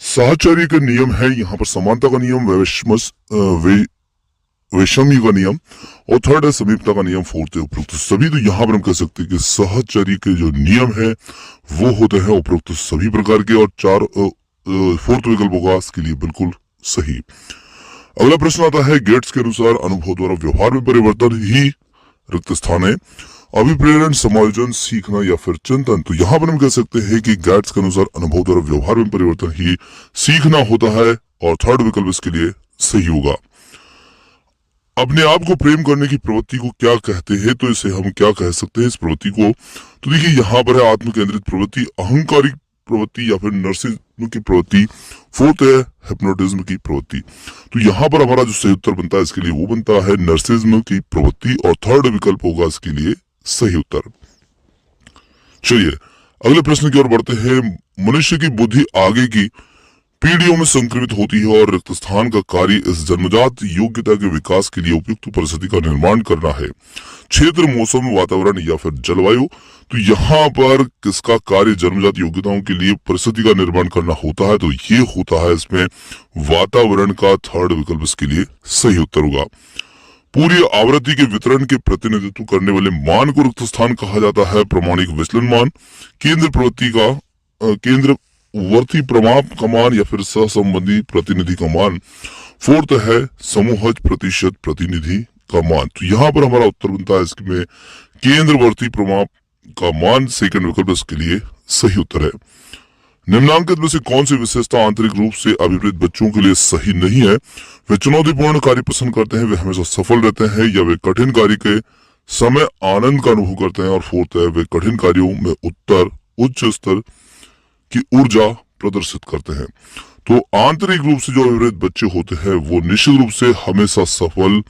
साहचर्य का नियम है यहाँ पर समानता का नियम, वैषम्य का नियम, और थर्ड है समीपता का नियम, फोर्थ है उपरोक्त सभी। तो यहाँ पर हम कह सकते हैं कि सहचर्य के जो नियम है वो होते हैं उपरोक्त सभी प्रकार के, और फोर्थ विकल्प होगा इसके लिए बिल्कुल सही। अगला प्रश्न आता है, गेट्स के अनुसार अनुभव द्वारा व्यवहार में परिवर्तन ही रिक्त स्थान है, अभिप्रेरण, समायोजन, सीखना या फिर चिंतन। तो यहाँ पर हम कह सकते हैं कि गेट्स के अनुसार अनुभव द्वारा व्यवहार में परिवर्तन ही सीखना होता है, और थर्ड विकल्प इसके लिए सही होगा। अपने आप को प्रेम करने की प्रवृत्ति को क्या कहते हैं, तो इसे हम क्या कह सकते हैं इस प्रवृत्ति को? तो देखिए यहाँ पर है आत्म केंद्रित प्रवृत्ति, अहंकारिक प्रवृत्ति या फिर नर्सिज्म की प्रवृत्ति। फोर्थ है हिप्नोटिज्म की प्रवृत्ति। तो यहाँ पर हमारा जो सही उत्तर बनता है इसके लिए वो बनता है नर्सिज्म की प्रवृत्ति, और थर्ड विकल्प होगा इसके लिए सही उत्तर। चलिए अगले प्रश्न की ओर बढ़ते हैं। मनुष्य की बुद्धि आगे की पीढ़ियों में संक्रमित होती है और रिक्त स्थान का कार्य इस जन्मजात योग्यता के विकास के लिए उपयुक्त परिस्थिति का निर्माण करना है। क्षेत्र, मौसम, वातावरण या फिर जलवायु। तो यहाँ पर किसका कार्य जन्मजात योग्यताओं के लिए परिस्थिति का निर्माण करना होता है? तो ये होता है इसमें वातावरण का। थर्ड विकल्प इसके लिए सही उत्तर होगा। पूरी आवृत्ति के वितरण के प्रतिनिधित्व करने वाले मान को रिक्त स्थान कहा जाता है। प्रमाणिक विचलन मान, केंद्र प्रवृत्ति का केंद्र वर्ती प्रमाप का मान या फिर सहसंबंधी प्रतिनिधि का मान। फोर्थ है समूहज प्रतिशत प्रतिनिधि का मान। तो यहाँ पर हमारा उत्तर बनता है इसमें केंद्रवर्ती प्रमाप का मान। सेकंड विकल्प इसके लिए सही उत्तर है। निम्नांकित में से कौन सी विशेषता आंतरिक रूप से अभिप्रेत बच्चों के लिए सही नहीं है? वे चुनौतीपूर्ण कार्य पसंद करते हैं, वे हमेशा सफल रहते हैं, या वे कठिन कार्य के समय आनंद का अनुभव करते हैं। और फोर्थ है वे कठिन कार्यों में उच्च स्तर की ऊर्जा प्रदर्शित करते हैं। तो आंतरिक रूप से जो अभिप्रेत बच्चे होते हैं वो निश्चित रूप से हमेशा सफल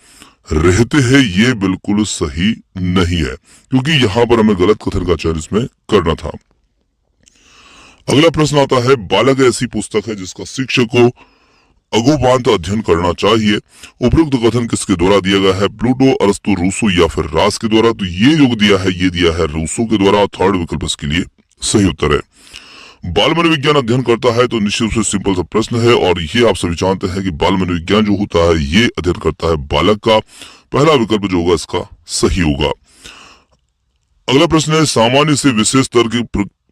रहते हैं। ये बिल्कुल सही नहीं है, क्योंकि यहाँ पर हमें गलत कथन का चयन इसमें करना था। अगला प्रश्न आता है, बालक ऐसी पुस्तक है जिसका शिक्षक को अगोपांत अध्ययन करना चाहिए। उपयुक्त कथन किसके द्वारा दिया गया है? प्लूटो, अरस्तु, रूसो या फिर रास के द्वारा। तो ये जो दिया है रूसो के द्वारा। थर्ड विकल्प इसके लिए सही उत्तर है। बाल मनोविज्ञान अध्ययन करता है, तो निश्चित रूप से सिंपल सा प्रश्न है, और ये आप सभी जानते हैं कि बाल मनोविज्ञान जो होता है ये अध्ययन करता है बालक का। पहला विकल्प जो होगा इसका सही होगा। अगला प्रश्न है, सामान्य से विशेष स्तर की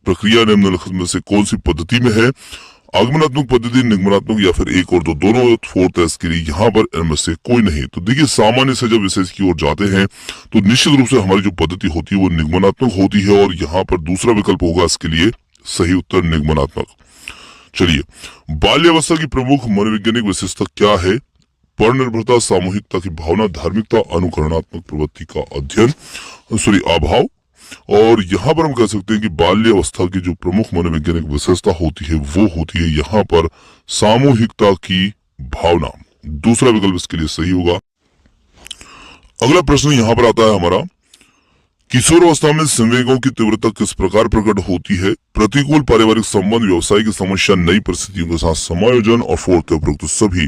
प्रक्रिया निम्नलिखित में से कौन सी पद्धति में है? आगमनात्मक पद्धति, निगमनात्मक या फिर एक और दो, दोनों। फोर्थ है इसके लिए यहाँ पर इनमें से कोई नहीं। तो देखिए सामान्य से जब विशेष की ओर जाते हैं तो निश्चित रूप से हमारी जो पद्धति होती है वो निगमनात्मक होती है, और यहाँ पर दूसरा विकल्प होगा इसके लिए सही उत्तर निगमनात्मक। चलिए, बाल्यावस्था की प्रमुख मनोवैज्ञानिक विशेषता क्या है? पर निर्भरता, सामूहिकता की भावना, धार्मिकता, अनुकरणात्मक प्रवृत्ति का अध्ययन, अभाव। और यहाँ पर हम कह सकते हैं कि बाल्यावस्था की जो प्रमुख मनोवैज्ञानिक विशेषता होती है वो होती है यहाँ पर सामूहिकता की भावना। दूसरा विकल्प इसके लिए सही होगा। अगला प्रश्न यहाँ पर आता है हमारा, किशोरावस्था में संवेगों की तीव्रता किस प्रकार प्रकट होती है? प्रतिकूल पारिवारिक संबंध, व्यवसाय की समस्या, नई परिस्थितियों के साथ समायोजन, और फोर्थ उपरोक्त सभी।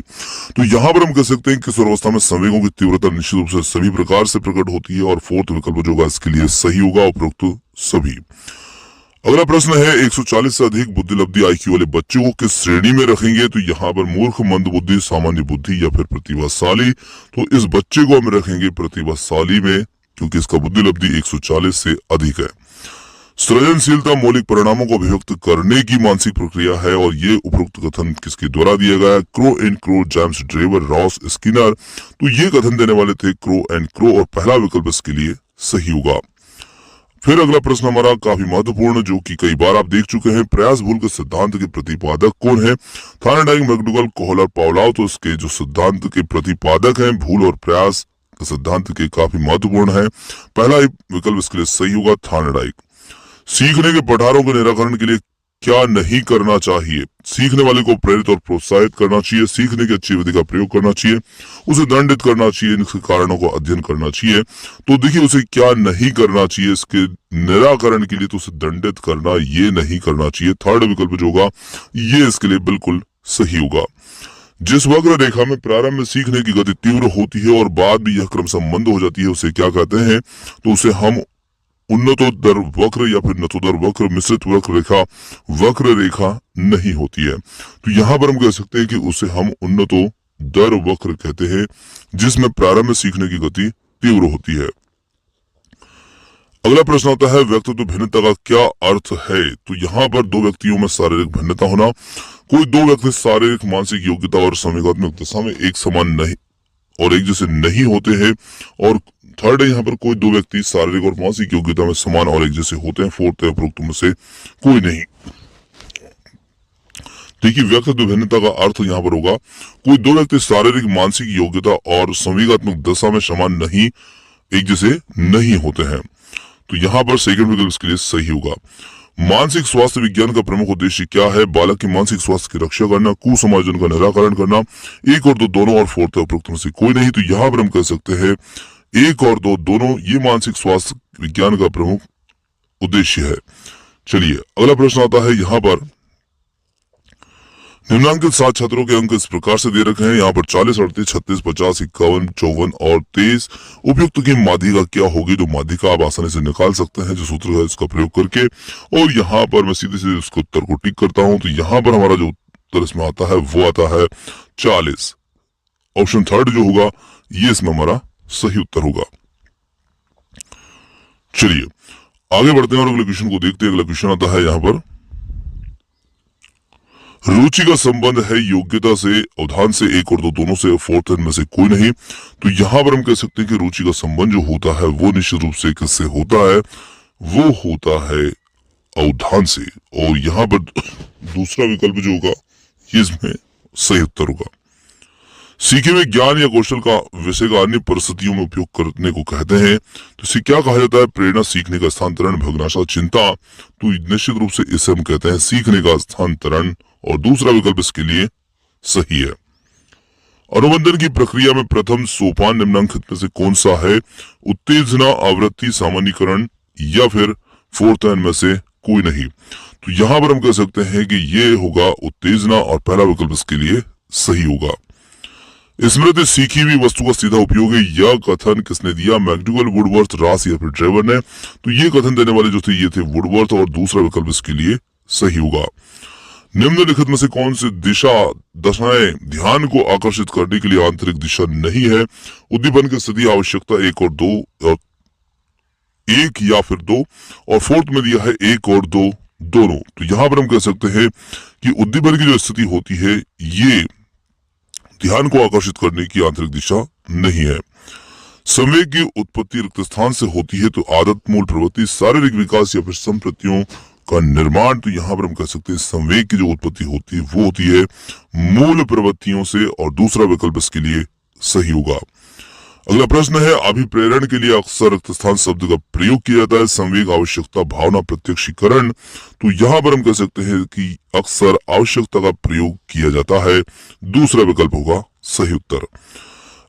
तो यहाँ पर हम कह सकते हैं किशोरावस्था में संवेगों की तीव्रता निश्चित रूप से सभी प्रकार से प्रकट होती है, और फोर्थ विकल्प जो होगा इसके लिए सही होगा, उपरोक्त सभी। अगला प्रश्न है, 140 से अधिक बुद्धिलब्धि आईक्यू वाले बच्चों को किस श्रेणी में रखेंगे? तो यहाँ पर मूर्ख, मंद बुद्धि, सामान्य बुद्धि या फिर प्रतिभाशाली। तो इस बच्चे को हम रखेंगे प्रतिभाशाली में, क्योंकि इसका बुद्धिलब्धि 140 से अधिक है। सृजनशीलता मौलिक परिणामों को अभिव्यक्त करने की मानसिक प्रक्रिया है, और ये उपरोक्त कथन किसके द्वारा दिया गया है? Crow and crow, James Drever, Ross Skinner. तो ये कथन देने वाले थे क्रो एंड क्रो, और पहला विकल्प इसके लिए सही होगा। फिर अगला प्रश्न हमारा काफी महत्वपूर्ण, जो कि कई बार आप देख चुके हैं, प्रयास भूल के सिद्धांत के प्रतिपादक कौन है? Thorndike, McDougall, Kohler, Pavlov. तो इसके जो सिद्धांत के प्रतिपादक हैं भूल और प्रयास सिद्धांत के काफी महत्वपूर्ण है। पहला विकल्प इसके लिए सही होगा, थार्नडाइक। सीखने के पठारों के निराकरण के लिए क्या नहीं करना चाहिए? सीखने वाले को प्रेरित और प्रोत्साहित करना चाहिए, सीखने की अच्छी विधि का प्रयोग करना चाहिए, उसे दंडित करना चाहिए, इसके कारणों को अध्ययन करना चाहिए। तो देखिए उसे क्या नहीं करना चाहिए, इसके निराकरण के लिए तो उसे दंडित करना, ये नहीं करना चाहिए। थर्ड विकल्प जो होगा ये इसके लिए बिल्कुल सही होगा। जिस वक्र रेखा में प्रारंभ में सीखने की गति तीव्र होती है और बाद में यह क्रमशः मंद हो जाती है उसे क्या कहते हैं? तो उसे हम उन्नतोत्तर वक्र या फिर नतोदर वक्र, मिश्रित वक्र रेखा नहीं होती है। तो यहाँ पर हम कह सकते हैं कि उसे हम उन्नतोदर वक्र कहते हैं, जिसमें प्रारंभ में सीखने की गति तीव्र होती है। अगला प्रश्न आता है, व्यक्तित्व भिन्नता का क्या अर्थ है? तो यहाँ पर दो व्यक्तियों में शारीरिक भिन्नता होना। कोई दो व्यक्ति शारीरिक, मानसिक योग्यता और संवेगात्मक दशा में एक समान नहीं और एक जैसे नहीं होते हैं। और थर्ड है यहाँ पर, कोई दो व्यक्ति शारीरिक और मानसिक योग्यता में समान और एक जैसे होते हैं। फोर्थ है, उपरोक्त में से कोई नहीं। देखिए, व्यक्तित्व भिन्नता का अर्थ यहाँ पर होगा कोई दो व्यक्ति शारीरिक, मानसिक योग्यता और संवेगात्मक दशा में समान नहीं, एक जैसे नहीं होते हैं। तो यहाँ पर सेकंड विकल्प इसके लिए सही होगा। मानसिक स्वास्थ्य विज्ञान का प्रमुख उद्देश्य क्या है? बालक के मानसिक स्वास्थ्य की रक्षा करना, कुसमायोजन का निराकरण करना, एक और दो दोनों, और फोर्थ उपरोक्त में से कोई नहीं। तो यहाँ पर हम कह सकते हैं एक और दो दोनों, ये मानसिक स्वास्थ्य विज्ञान का प्रमुख उद्देश्य है। चलिए अगला प्रश्न आता है यहाँ पर, निम्नांकित 7 छात्रों के अंक इस प्रकार से दे रखे हैं। यहाँ पर 40, 38, 36, 50, 51, 54 और 23। उपयुक्त की माध्यिका क्या होगी? जो माध्यिका आप आसानी से निकाल सकते हैं जो सूत्र है इसका प्रयोग करके। और यहाँ पर मैं सीधे सीधे उसके उत्तर को टिक करता हूं। तो यहाँ पर हमारा जो उत्तर इसमें आता है वो आता है 40। ऑप्शन थर्ड जो होगा ये इसमें हमारा सही उत्तर होगा। चलिए आगे बढ़ते हैं और अगले क्वेश्चन को देखते हैं। अगला क्वेश्चन आता है यहाँ पर, रुचि का संबंध है योग्यता से, अवधान से, एक और दो दोनों से, फोर्थ में से कोई नहीं। तो यहां पर हम कह सकते हैं कि रुचि का संबंध जो होता है वो निश्चित रूप से किससे होता है? वो होता है अवधान से। और यहाँ पर दूसरा विकल्प जो होगा ये इसमें सही उत्तर होगा। सीखे हुए ज्ञान या कौशल का विषय का अन्य परिस्थितियों में उपयोग करने को कहते हैं। तो इसे क्या कहा जाता है? प्रेरणा, सीखने का स्थानांतरण, भग्नाशा, चिंता। तो निश्चित रूप से इसे हम कहते हैं सीखने का स्थानांतरण। और दूसरा विकल्प इसके लिए सही है। अनुबंधन की प्रक्रिया में प्रथम सोपान निम्नांकित में से कौन सा है? उत्तेजना, आवृत्ति, सामान्यीकरण या फिर फोर्थ में से कोई नहीं। तो यहां पर हम कह सकते हैं कि ये होगा उत्तेजना और पहला विकल्प इसके लिए सही होगा। स्मृति, सीखी हुई वस्तु का सीधा उपयोग है। यह कथन किसने दिया? मैक्डुगल, वुडवर्थ, रास या फिर ड्रेवर ने। तो ये कथन देने वाले जो थे ये थे वुडवर्थ। और दूसरा विकल्प इसके लिए सही होगा। निम्नलिखित में से कौन सी दशाएं ध्यान को आकर्षित करने के लिए आंतरिक दिशा नहीं है? उद्दीपन की स्थिति, आवश्यकता, एक और दो, और एक या फिर दो, और फोर्थ में दिया है एक और दो दोनों। तो यहां पर हम कह सकते हैं कि उद्दीपन की जो स्थिति होती है ये ध्यान को आकर्षित करने की आंतरिक दिशा नहीं है। संवेग की उत्पत्ति रिक्त स्थान से होती है। तो आदत, मूल प्रवृत्ति, शारीरिक विकास या फिर संप्रतियों का निर्माण। तो यहां पर हम कह सकते हैं संवेग की जो उत्पत्ति होती है वो होती है मूल प्रवृत्तियों से। और दूसरा विकल्प इसके लिए सही होगा। अगला प्रश्न है, अभिप्रेरण के लिए अक्सर रिक्त स्थान शब्द का प्रयोग किया जाता है। संवेग, आवश्यकता, भावना, प्रत्यक्षीकरण। तो यहां पर हम कह सकते हैं कि अक्सर आवश्यकता का प्रयोग किया जाता है। दूसरा विकल्प होगा सही उत्तर।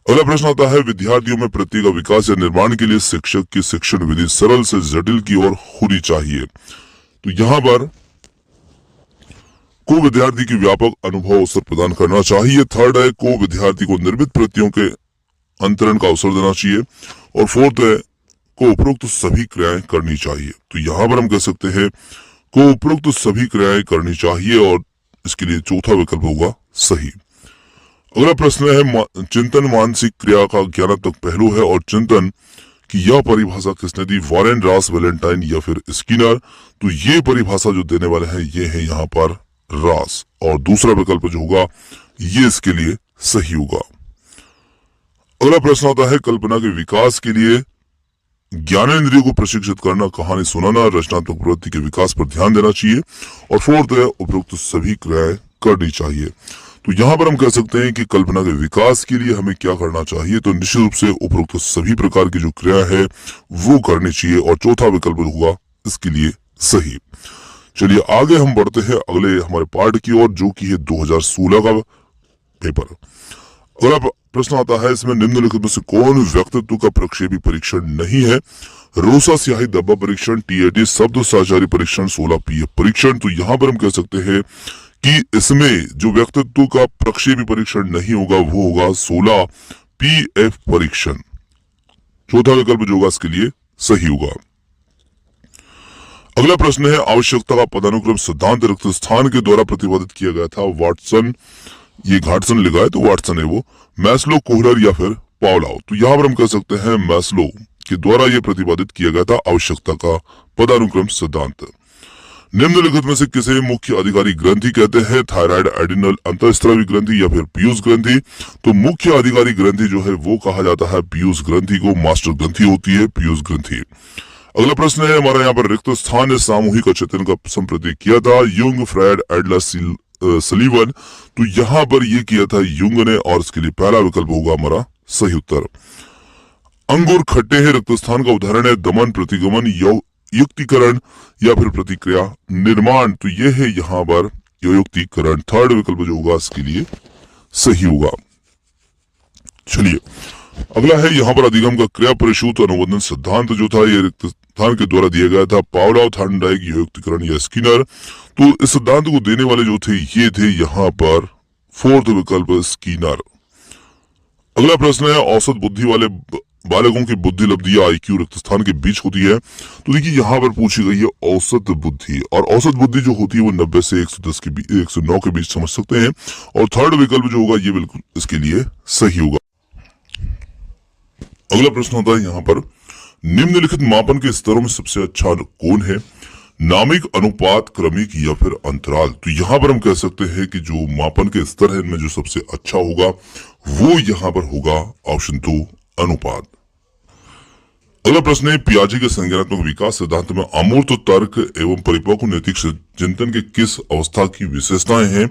अगला प्रश्न आता है, विद्यार्थियों में प्रत्येक विकास या निर्माण के लिए शिक्षक की शिक्षण विधि सरल से जटिल की ओर होनी चाहिए। तो यहां पर को विद्यार्थी की व्यापक अनुभव अवसर प्रदान करना चाहिए। थर्ड है, को विद्यार्थी को निर्मित प्रत्ययों के अंतरण का अवसर देना चाहिए। और फोर्थ है, को उपरोक्त सभी क्रियाएं करनी चाहिए। तो यहां पर हम कह सकते हैं को उपरोक्त सभी क्रियाएं करनी चाहिए। और इसके लिए चौथा विकल्प होगा सही। अगला प्रश्न है, चिंतन मानसिक क्रिया का ज्ञानात्मक पहलू है। और चिंतन कि यह परिभाषा किसने दी? वॉरेन, रास, वैलेंटाइन या फिर स्किनर। तो ये परिभाषा जो देने वाले हैं ये है यहाँ पर रास। और दूसरा विकल्प जो होगा ये इसके लिए सही होगा। अगला प्रश्न आता है, कल्पना के विकास के लिए ज्ञानेंद्रियों को प्रशिक्षित करना, कहानी सुनाना, रचनात्मक प्रवृत्ति के विकास पर ध्यान देना चाहिए। और फोर्थ है, उपरोक्त सभी क्रियाएं करनी चाहिए। तो यहां पर हम कह सकते हैं कि कल्पना के विकास के लिए हमें क्या करना चाहिए? तो निश्चित रूप से उपरोक्त सभी प्रकार की जो क्रिया है वो करनी चाहिए। और चौथा विकल्प होगा इसके लिए सही। चलिए आगे हम बढ़ते हैं अगले हमारे पार्ट की ओर, जो कि है 2016 का पेपर। अगला प्रश्न आता है, इसमें निम्नलिखित में से कौन व्यक्तित्व का प्रक्षेपी परीक्षण नहीं है? रोसा स्याही धब्बा परीक्षण, TAT शब्द साझारी परीक्षण, 16 PF परीक्षण। तो यहां पर हम कह सकते हैं कि इसमें जो व्यक्तित्व का प्रक्षेपी परीक्षण नहीं होगा वो होगा 16 PF परीक्षण। चौथा विकल्प जो होगा इसके लिए सही होगा। अगला प्रश्न है, आवश्यकता का पदानुक्रम सिद्धांत रिक्त स्थान के द्वारा प्रतिपादित किया गया था। वाटसन, ये घाटसन लिखा है तो वाटसन है वो, मैस्लो, कोहलर या फिर पावलोव। तो यहां पर हम कह सकते हैं मैस्लो के द्वारा यह प्रतिपादित किया गया था आवश्यकता का पदानुक्रम सिद्धांत। निम्नलिखित में से किसे मुख्य अधिकारी ग्रंथि कहते हैं? थायराइड, एडिनल, अंतःस्रावी ग्रंथि या फिर पीयूष ग्रंथि। तो मुख्य अधिकारी ग्रंथि जो है वो कहा जाता है पीयूष ग्रंथि को। मास्टर ग्रंथि होती है पीयूष ग्रंथि। अगला प्रश्न है हमारा यहाँ पर, रिक्त स्थान ने सामूहिक अचेतन का संप्रतीक किया था। युंग, फ्रायड, एडलर, सलीवन, तो यहां पर ये किया था युंग ने, और इसके लिए पहला विकल्प होगा हमारा सही उत्तर। अंगूर खट्टे हैं रक्तस्थान का उदाहरण है, दमन, प्रतिगमन, युक्तिकरण या फिर प्रतिक्रिया निर्माण, तो ये है यहाँ पर युक्तिकरण। थर्ड विकल्प जो होगा इसके लिए सही होगा। चलिए अगला है यहाँ पर अधिगम का क्रिया परिशुद्ध अनुबंधन सिद्धांत जो था ये रक्तस्थान के द्वारा दिया गया था, पावलोव, थॉर्नडाइक, युक्तिकरण या स्किनर। तो इस सिद्धांत को देने वाले जो थे ये थे यहाँ पर फोर्थ विकल्प स्किनर। अगला प्रश्न है औसत बुद्धि वाले बालकों की बुद्धि लब्धि या आईक्यू रक्तस्थान के बीच होती है। तो देखिए यहाँ पर पूछी गई है औसत बुद्धि, और औसत बुद्धि जो होती है वो 90 से 110 के बीच, 109 के बीच समझ सकते हैं। और थर्ड विकल्प जो होगा ये बिल्कुल इसके लिए सही होगा। अगला प्रश्न होता है यहाँ पर निम्नलिखित मापन के स्तरों में सबसे अच्छा कौन है? नामिक, अनुपात, क्रमिक या फिर अंतराल। तो यहाँ पर हम कह सकते हैं कि जो मापन के स्तर है इनमें जो सबसे अच्छा होगा वो यहाँ पर होगा ऑप्शन 2 अनुपात। अगला प्रश्न है पियाजे के संज्ञानात्मक विकास सिद्धांत में अमूर्त तर्क एवं परिपक्व नैतिक चिंतन के किस अवस्था की विशेषताएं हैं?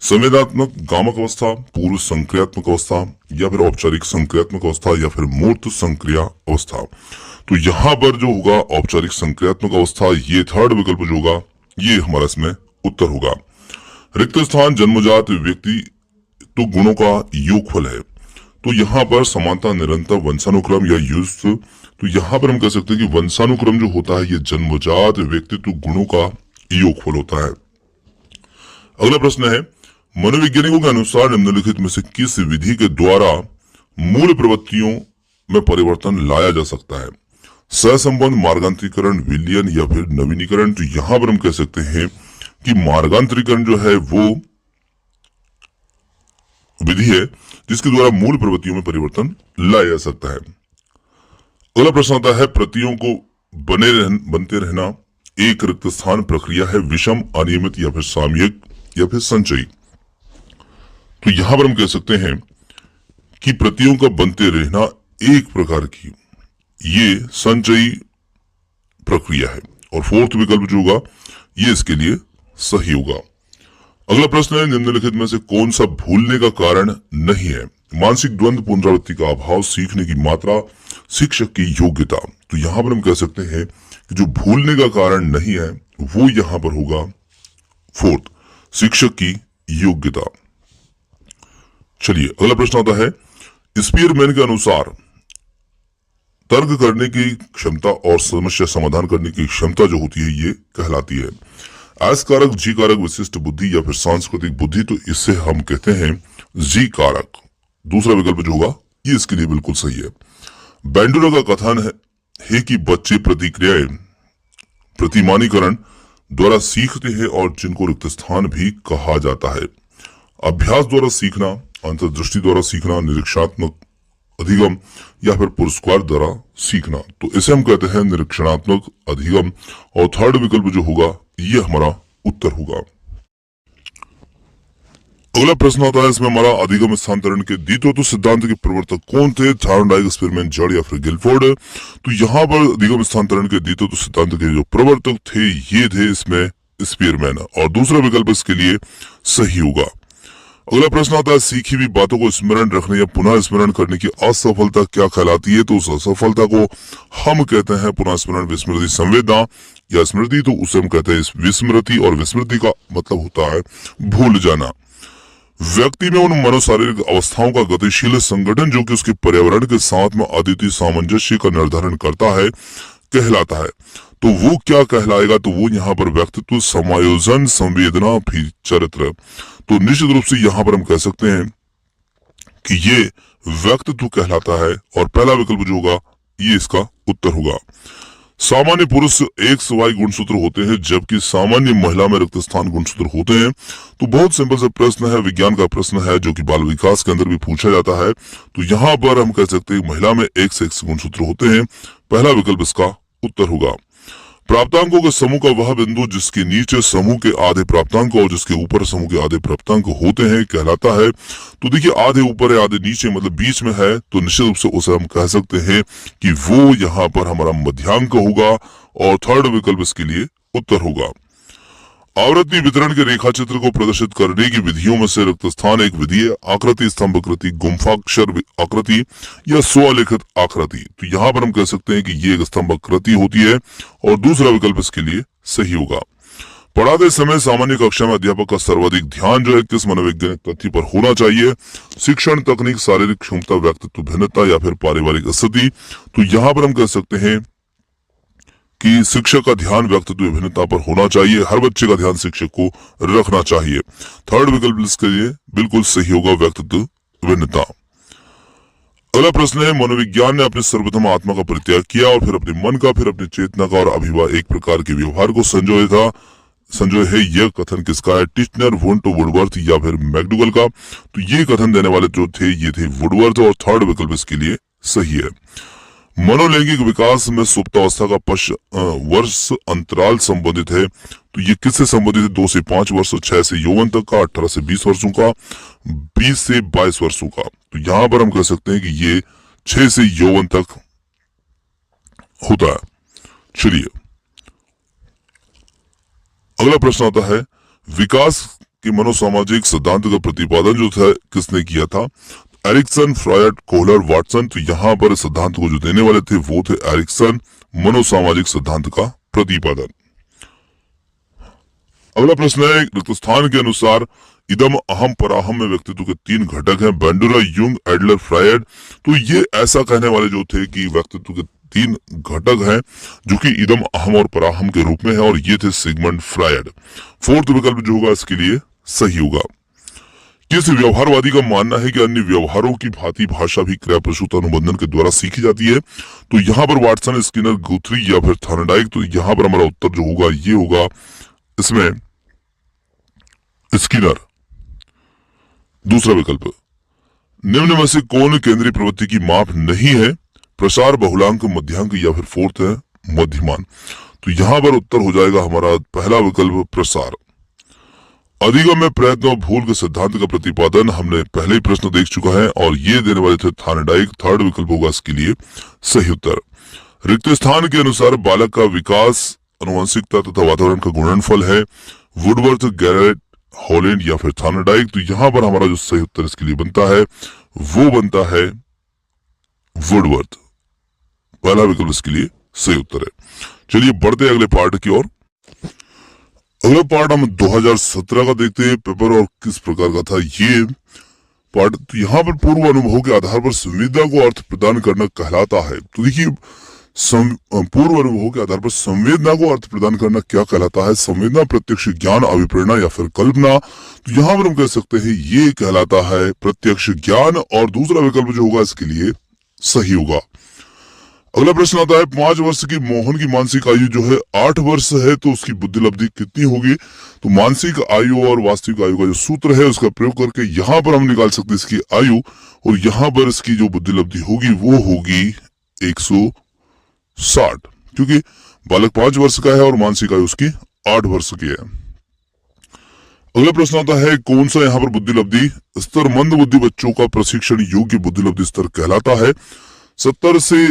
संवेदनात्मक गामक अवस्था, पूर्व संक्रियात्मक अवस्था या फिर औपचारिक संक्रियात्मक अवस्था या फिर मूर्त संक्रिया अवस्था। तो यहाँ पर जो होगा औपचारिक संक्रियात्मक अवस्था, ये थर्ड विकल्प जो होगा ये हमारा इसमें उत्तर होगा। रिक्त स्थान जन्मजात व्यक्ति तो गुणों का योगफल है। तो यहाँ पर समानता, निरंतर, वंशानुक्रम या युष्म। तो यहाँ पर हम कह सकते हैं कि वंशानुक्रम जो होता है ये जन्मजात व्यक्तित्व गुणों का योगफल होता है। अगला प्रश्न है मनोवैज्ञानिकों के अनुसार निम्नलिखित में से किस विधि के द्वारा मूल प्रवृत्तियों में परिवर्तन लाया जा सकता है? सहसंबंध, मार्गांतरीकरण, विलयन या फिर नवीनीकरण। तो यहाँ पर हम कह सकते हैं कि मार्गांतरीकरण जो है वो विधि है जिसके द्वारा मूल प्रवृत्तियों में परिवर्तन लाया जा सकता है। अगला प्रश्न आता है प्रतियों को बनते रहना एक रिक्त स्थान प्रक्रिया है, विषम, अनियमित या फिर सामयिक या फिर संचयी। तो यहां पर हम कह सकते हैं कि प्रतियों का बनते रहना एक प्रकार की ये संचयी प्रक्रिया है, और फोर्थ विकल्प जो होगा ये इसके लिए सही होगा। अगला प्रश्न है निम्नलिखित में से कौन सा भूलने का कारण नहीं है? मानसिक द्वंद्व, पुनरावृत्ति का अभाव, सीखने की मात्रा, शिक्षक की योग्यता। तो यहां पर हम कह सकते हैं कि जो भूलने का कारण नहीं है वो यहां पर होगा फोर्थ, शिक्षक की योग्यता। चलिए अगला प्रश्न आता है स्पीयरमैन के अनुसार तर्क करने की क्षमता और समस्या समाधान करने की क्षमता जो होती है ये कहलाती है एस कारक, जी कारक, विशिष्ट बुद्धि या फिर सांस्कृतिक बुद्धि। तो इससे हम कहते हैं जी कारक। दूसरा विकल्प जो होगा ये इसके लिए बिल्कुल सही है। बैंडुरा का कथन है कि बच्चे प्रतिक्रियाएं प्रतिमानीकरण द्वारा सीखते हैं और जिनको रिक्त स्थान भी कहा जाता है। अभ्यास द्वारा सीखना, अंतर्दृष्टि द्वारा सीखना, निरीक्षणात्मक अधिगम या फिर पुरस्कार द्वारा सीखना। तो इसे हम कहते हैं निरीक्षणात्मक अधिगम, और थर्ड विकल्प जो होगा ये हमारा उत्तर होगा। अगला प्रश्न आता है इसमें हमारा अधिगम स्थानांतरण के द्वितत्व सिद्धांत के प्रवर्तक कौन थे? थॉर्नडाइक, स्पीयरमैन, जड़ या फिर गिलफोर्ड। तो यहाँ पर अधिगम स्थानांतरण के द्वितत्व सिद्धांत के जो प्रवर्तक थे ये थे इसमें स्पीयरमैन, और दूसरा विकल्प इसके लिए सही होगा। अगला प्रश्न आता है सीखी हुई बातों को स्मरण रखने या पुनः स्मरण करने की असफलता क्या कहलाती है? तो उस असफलता को हम कहते हैं पुनः स्मरण, विस्मृति, संवेदना या स्मृति। तो उसे हम कहते हैं विस्मृति, और विस्मृति का मतलब होता है भूल जाना। व्यक्ति में उन मनोशारीरिक अवस्थाओं का गतिशील संगठन जो कि उसके पर्यावरण के साथ में अद्वितीय सामंजस्य का निर्धारण करता है कहलाता है। तो वो क्या कहलाएगा? तो वो यहाँ पर व्यक्तित्व, समायोजन, संवेदना, फिर चरित्र। तो निश्चित रूप से यहाँ पर हम कह सकते हैं कि ये व्यक्तित्व कहलाता है, और पहला विकल्प जो होगा ये इसका उत्तर होगा। सामान्य पुरुष XY गुणसूत्र होते हैं जबकि सामान्य महिला में रिक्त स्थान गुणसूत्र होते हैं। तो बहुत सिंपल सा प्रश्न है, विज्ञान का प्रश्न है जो कि बाल विकास के अंदर भी पूछा जाता है। तो यहाँ पर हम कह सकते हैं महिला में XX गुणसूत्र होते हैं, पहला विकल्प इसका उत्तर होगा। प्राप्तांकों के समूह का वह बिंदु जिसके नीचे समूह के आधे प्राप्तांक और जिसके ऊपर समूह के आधे प्राप्तांक होते हैं कहलाता है। तो देखिए आधे ऊपर है आधे नीचे मतलब बीच में है, तो निश्चित रूप से उसे हम कह सकते हैं कि वो यहाँ पर हमारा मध्यांक होगा, और थर्ड विकल्प इसके लिए उत्तर होगा। आवृत्ति वितरण के रेखा चित्र को प्रदर्शित करने की विधियों में से रिक्त स्थान एक विधि है। आकृति, स्तंभ आकृति, गुम्फाक्षर आकृति या स्वलिखित आकृति। तो यहाँ पर हम कह सकते हैं कि ये एक स्तंभ आकृति होती है और दूसरा विकल्प इसके लिए सही होगा। पढ़ाते समय सामान्य कक्षा में अध्यापक का सर्वाधिक ध्यान जो है किस मनोवैज्ञानिक तथ्य पर होना चाहिए? शिक्षण, तकनीक, शारीरिक क्षमता, व्यक्तित्व भिन्नता या फिर पारिवारिक स्थिति। तो यहाँ पर हम कह सकते हैं कि शिक्षक का ध्यान व्यक्तित्व भिन्नता पर होना चाहिए। हर बच्चे का ध्यान शिक्षक को रखना चाहिए। थर्ड विकल्प इसके लिए बिल्कुल सही होगा, व्यक्तित्व भिन्नता। अगला प्रश्न है, मनोविज्ञान ने अपने सर्वप्रथम आत्मा का परित्याग किया और फिर अपने मन का, फिर अपनी चेतना का और अभिभा एक प्रकार के व्यवहार को संजोए है। यह कथन किसका है? टिचनर, वुंट, वुडवर्थ या फिर मैकडुगल का? तो ये कथन देने वाले जो थे ये थे वुडवर्थ और थर्ड विकल्प इसके लिए सही है। मनोलैंगिक विकास में सुप्तावस्था का वर्ष अंतराल संबंधित है। तो ये किससे संबंधित है? 2 से 5 वर्ष, 6 से यौवन तक का, 18 से 20 वर्षों का, 20 से 22 वर्षों का। तो यहां पर हम कह सकते हैं कि ये 6 से यौवन तक होता है। चलिए अगला प्रश्न आता है, विकास के मनोसामाजिक सिद्धांत का प्रतिपादन जो था किसने किया था? Erikson, Freud, Kohler, Watson. तो यहां पर सिद्धांत को जो देने वाले थे वो थे एरिक्सन, मनोसामाजिक सिद्धांत का प्रतिपादन। अगला प्रश्न है, रिक्त स्थान के अनुसार इदम, अहम, पराहम में व्यक्तित्व के 3 घटक हैं। बेंडुरा, यूंग, एडलर, फ्रायड। तो ये ऐसा कहने वाले जो थे कि व्यक्तित्व के 3 घटक हैं जो कि इदम, अहम और पराहम के रूप में है और ये थे सिगमंड फ्रायड। फोर्थ विकल्प जो होगा इसके लिए सही होगा। किस व्यवहारवादी का मानना है कि अन्य व्यवहारों की भांति भाषा भी क्रिया प्रसूत अनुबंधन के द्वारा सीखी जाती है? तो यहाँ पर वाटसन, स्किनर, गुथरी या फिर थॉर्नडाइक। तो यहाँ पर हमारा उत्तर जो होगा ये होगा इसमें स्किनर, दूसरा विकल्प। निम्न में से कौन केंद्रीय प्रवृत्ति की माप नहीं है? प्रसार, बहुलांक, मध्यांक या फिर फोर्थ है मध्यमान। तो यहां पर उत्तर हो जाएगा हमारा पहला विकल्प, प्रसार। अधिगम में प्रयत्न और भूल के सिद्धांत का प्रतिपादन हमने पहले ही प्रश्न देख चुका है और ये देने वाले थे थॉर्नडाइक। थर्ड विकल्प होगा इसके लिए सही उत्तर। रिक्त स्थान के अनुसार बालक का विकास अनुवंशिकता तथा वातावरण का गुणनफल है। वुडवर्थ, गैरेट, हॉलैंड या फिर थॉर्नडाइक। तो यहां पर हमारा जो सही उत्तर इसके लिए बनता है वो बनता है वुडवर्थ। पहला विकल्प इसके लिए सही उत्तर है। चलिए बढ़ते हैं अगले पार्ट की ओर। अगला पार्ट हम 2017 का देखते हैं पेपर और किस प्रकार का था ये पार्ट। तो यहाँ पर पूर्व अनुभव के आधार पर संवेदना को अर्थ प्रदान करना कहलाता है। तो देखिए पूर्व अनुभव के आधार पर संवेदना को अर्थ प्रदान करना क्या कहलाता है? संवेदना, प्रत्यक्ष ज्ञान, अभिप्रेरणा या फिर कल्पना। तो यहाँ पर हम कह सकते हैं ये कहलाता है प्रत्यक्ष ज्ञान और दूसरा विकल्प जो होगा इसके लिए सही होगा। अगला प्रश्न आता है, 5 वर्ष की मोहन की मानसिक आयु जो है 8 वर्ष है तो उसकी बुद्धिलब्धि कितनी होगी? तो मानसिक आयु और वास्तविक आयु का जो सूत्र है उसका प्रयोग करके यहाँ पर हम निकाल सकते हैं इसकी आयु और यहाँ पर इसकी जो बुद्धिलब्धि होगी वो होगी 160, क्योंकि बालक 5 वर्ष का है और मानसिक आयु उसकी 8 वर्ष की है। अगला प्रश्न आता है, कौन सा यहाँ पर बुद्धिलब्धि स्तर मंद बुद्धि बच्चों का प्रशिक्षण योग्य बुद्धिलब्धि स्तर कहलाता है? 70 से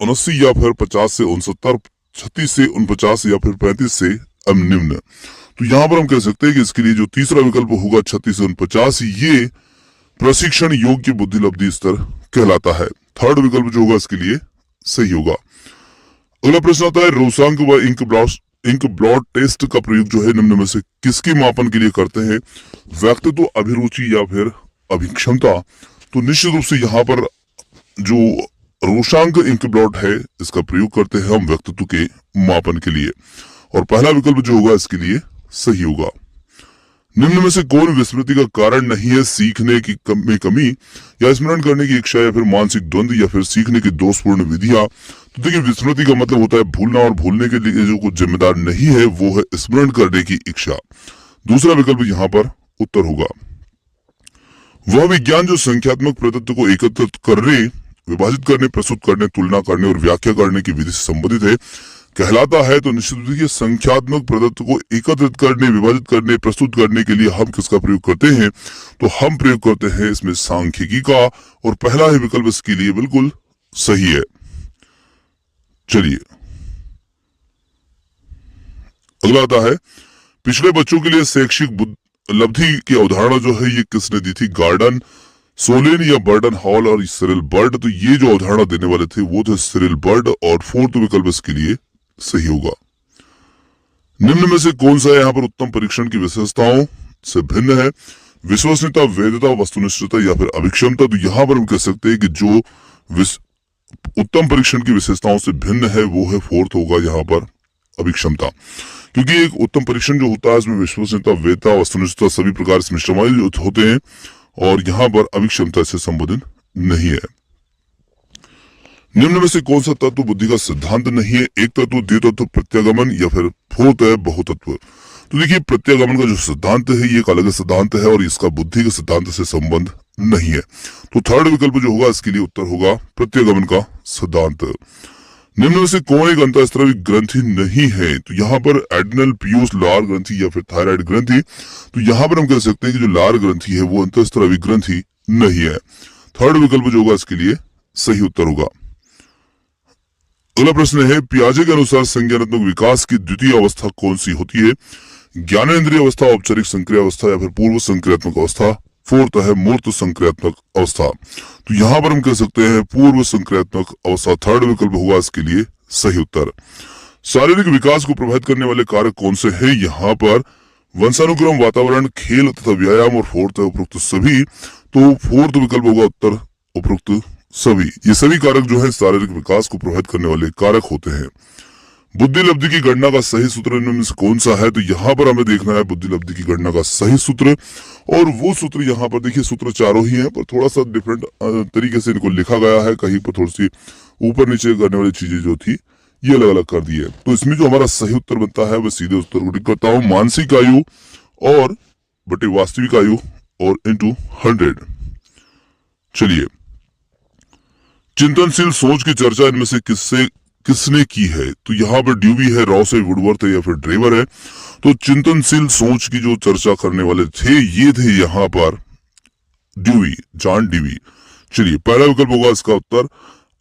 79 या फिर 50 से 69, 36 से 49 या फिर 35 से निम्न। तो यहाँ पर हम कह सकते हैं कि इसके लिए जो तीसरा विकल्प होगा 36 से 49 ये प्रशिक्षण योग्य बुद्धिलब्धि स्तर कहलाता है। थर्ड विकल्प जो होगा इसके लिए सही होगा। अगला प्रश्न आता है, रोसांक व इंक ब्लॉट टेस्ट का प्रयोग जो है निम्न में से किसके मापन के लिए करते हैं? व्यक्तित्व, अभिरुचि या फिर अभिक्षमता। तो निश्चित रूप से यहाँ पर जो रोशांक इंक ब्लॉट है इसका प्रयोग करते हैं हम व्यक्तित्व के मापन के लिए और पहला विकल्प जो होगा इसके लिए सही होगा। निम्न में से कौन विस्मृति का कारण नहीं है? सीखने की कमी या स्मरण करने की इच्छा या फिर मानसिक द्वंद या फिर सीखने की दोषपूर्ण विधियां। तो देखिए विस्मृति का मतलब होता है भूलना और भूलने के लिए जो कुछ जिम्मेदार नहीं है वो है स्मरण करने की इच्छा। दूसरा विकल्प यहाँ पर उत्तर होगा। वह विज्ञान जो संख्यात्मक प्रदत्त को एकत्रित करने, विभाजित करने, प्रस्तुत करने, तुलना करने और व्याख्या करने की विधि से संबंधित है कहलाता है। तो निश्चित रूप से संख्यात्मक प्रदत्त को एकत्रित करने, विभाजित करने, प्रस्तुत करने के लिए हम किसका प्रयोग करते हैं? तो हम प्रयोग करते हैं इसमें सांख्यिकी का और पहला ही विकल्प इसके लिए बिल्कुल सही है। चलिए अगला आता है, पिछड़े बच्चों के लिए शैक्षिक उपलब्धि की अवधारणा जो है ये किसने दी थी? गार्डन सोलेन या बर्डन हॉल और सिरिल बर्ड। तो ये जो अवधारणा देने वाले थे वो थे सिरिल बर्ड, और फोर्थ विकल्प इसके लिए सही होगा। निम्न में से कौन सा यहाँ पर उत्तम परीक्षण की विशेषताओं से भिन्न है? विश्वसनीयता, वैधता, वस्तुनिष्ठता या फिर अभिक्षमता। तो यहाँ पर हम कह सकते हैं कि जो उत्तम परीक्षण की विशेषताओं से भिन्न है वो है फोर्थ होगा यहाँ पर अभिक्षमता, क्योंकि एक उत्तम परीक्षण जो होता है इसमें विश्वसनीयता, वैधता, वस्तुनिष्ठता सभी प्रकार से शामिल होते हैं, और यहाँ पर अभिक्षमता से संबंधित नहीं है। निम्न में से कौन सा तत्व बुद्धि का सिद्धांत नहीं है? एक तत्व, द्वितत्व, प्रत्यागमन या फिर फोर्थ है बहुतत्व। तो देखिए प्रत्यागमन का जो सिद्धांत है ये एक अलग सिद्धांत है और इसका बुद्धि के सिद्धांत से संबंध नहीं है। तो थर्ड विकल्प जो होगा इसके लिए उत्तर होगा प्रत्यागमन का सिद्धांत। निम्न में से कौन एक अंतःस्रावी ग्रंथि नहीं है? तो यहाँ पर एड्रिनल, पियूष, लार ग्रंथि या फिर थायराइड ग्रंथि। तो यहाँ पर हम कह सकते हैं कि जो लार ग्रंथि है वो अंतःस्रावी ग्रंथि नहीं है। थर्ड विकल्प जो होगा इसके लिए सही उत्तर होगा। अगला प्रश्न है, पियाजे के अनुसार संज्ञानात्मक विकास की द्वितीय अवस्था कौन सी होती है? ज्ञानेंद्रिय अवस्था, औपचारिक संक्रिया अवस्था या फिर पूर्व संक्रियात्मक अवस्था। फोर्थ है मूर्त संक्रियात्मक अवस्था। तो यहाँ पर हम कह सकते हैं पूर्व संक्रियात्मक अवस्था। थर्ड विकल्प होगा इसके लिए सही उत्तर। शारीरिक विकास को प्रभावित करने वाले कारक कौन से हैं? यहाँ पर वंशानुक्रम, वातावरण, खेल तथा व्यायाम, और फोर्थ है उपरोक्त सभी। तो फोर्थ विकल्प होगा उत्तर उपरोक्त सभी। ये सभी कारक जो है शारीरिक विकास को प्रभावित करने वाले कारक होते हैं। बुद्धि लब्धि की गणना का सही सूत्र इनमें से कौन सा है? तो यहाँ पर हमें देखना है बुद्धि लब्धि की गणना का सही सूत्र, और वो सूत्र यहाँ पर देखिए सूत्र चारों ही हैं पर थोड़ा सा डिफरेंट तरीके से इनको लिखा गया है। कहीं पर थोड़ी सी ऊपर नीचे करने वाली चीजें जो थी ये अलग अलग कर दी है। तो इसमें जो हमारा सही उत्तर बनता है वह सीधे उत्तर को टिक करता हूं, मानसिक आयु और बटे वास्तविक आयु और इंटू 100। चलिए, चिंतनशील सोच की चर्चा इनमें से किसने की है? तो यहाँ पर ड्यूवी है, रॉस है, वुडवर्थ है या फिर ड्रेवर है। तो चिंतनशील सोच की जो चर्चा करने वाले थे ये थे यहाँ पर ड्यूवी, जॉन ड्यूवी। चलिए, पहला विकल्प होगा इसका उत्तर।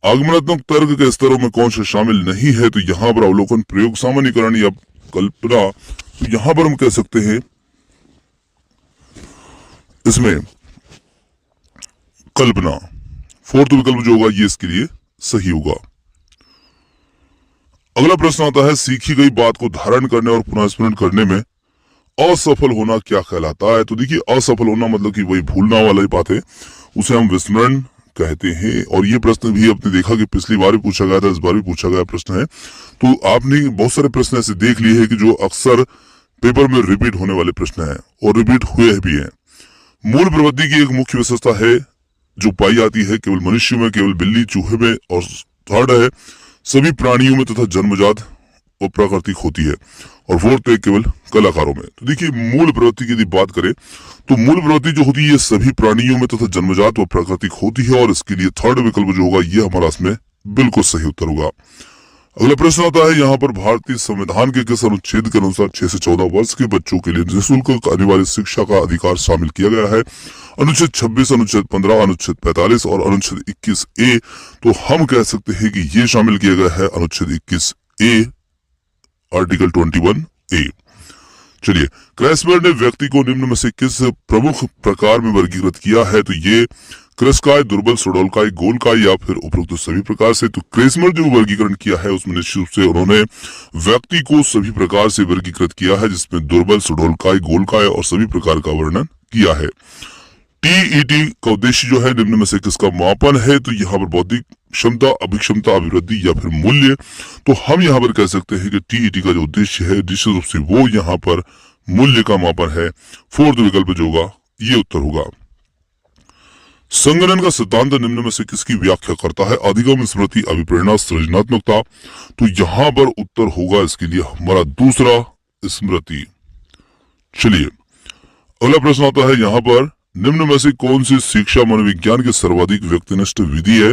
आगमनात्मक तर्क के स्तरों में कौन सा शामिल नहीं है? तो यहाँ पर अवलोकन, प्रयोग, सामान्यीकरण या कल्पना। तो यहाँ पर हम कह सकते हैं इसमें कल्पना। फोर्थ विकल्प जो होगा ये इसके लिए सही होगा। अगला प्रश्न आता है, सीखी गई बात को धारण करने और पुनः स्मरण करने में असफल होना क्या कहलाता है? तो देखिए, असफल होना मतलब कि वही भूलना वाली बात है, उसे हम विस्मरण कहते हैं। और ये प्रश्न भी आपने देखा कि पिछली बार भी पूछा गया था, इस बार भी पूछा गया प्रश्न है। तो आपने बहुत सारे प्रश्न ऐसे देख लिए हैं कि जो अक्सर पेपर में रिपीट होने वाले प्रश्न है और रिपीट हुए भी हैं। मूल प्रवृत्ति की एक मुख्य विशेषता है जो पाई जाती है केवल मनुष्य में, केवल बिल्ली, चूहे में, और थर्ड है सभी प्राणियों में तथा जन्मजात और प्राकृतिक होती है, और फोर्थ है केवल कलाकारों में। तो देखिए, मूल प्रवृत्ति की यदि बात करें तो मूल प्रवृत्ति जो होती है ये सभी प्राणियों में तथा जन्मजात और प्राकृतिक होती है, और इसके लिए थर्ड विकल्प जो होगा ये हमारा इसमें बिल्कुल सही उत्तर होगा। अगला प्रश्न आता है, यहाँ पर भारतीय संविधान के किस अनुच्छेद के अनुसार 6 से 14 वर्ष के बच्चों के लिए निःशुल्क अनिवार्य शिक्षा का अधिकार शामिल किया गया है? अनुच्छेद 26, अनुच्छेद 15, अनुच्छेद 45 और अनुच्छेद 21A। तो हम कह सकते हैं कि ये शामिल किया गया है अनुच्छेद 21A, आर्टिकल 21A। चलिए, क्रेसमर ने व्यक्ति को निम्न में से किस प्रमुख प्रकार में वर्गीकृत किया है? तो ये कृशकाय, दुर्बल, सुडोलकाय, गोलकाय या फिर उपरोक्त सभी प्रकार से। तो क्रेसमर जो वर्गीकरण किया है उसमें निश्चित रूप से उन्होंने व्यक्ति को सभी प्रकार से वर्गीकृत किया है, जिसमें दुर्बल, सुडोलकाय, गोलकाय और सभी प्रकार का वर्णन किया है। टीईटी का उद्देश्य जो है निम्न में से किसका मापन है? तो यहाँ पर बौद्धिक क्षमता, अभिक्षमता, अभिवृद्धि या फिर मूल्य। तो हम यहाँ पर कह सकते हैं कि टीईटी का जो उद्देश्य है निश्चित रूप से वो यहाँ पर मूल्य का मापन है। फोर्थ विकल्प जो होगा ये उत्तर होगा। संगणन का सिद्धांत निम्न में से किसकी व्याख्या करता है? अधिगम, स्मृति, अभिप्रेरणा, सृजनात्मकता। तो यहाँ पर उत्तर होगा इसके लिए हमारा दूसरा, स्मृति। चलिए, अगला प्रश्न आता है, यहाँ पर निम्न में से कौन सी शिक्षा मनोविज्ञान की सर्वाधिक व्यक्तिनिष्ठ विधि है?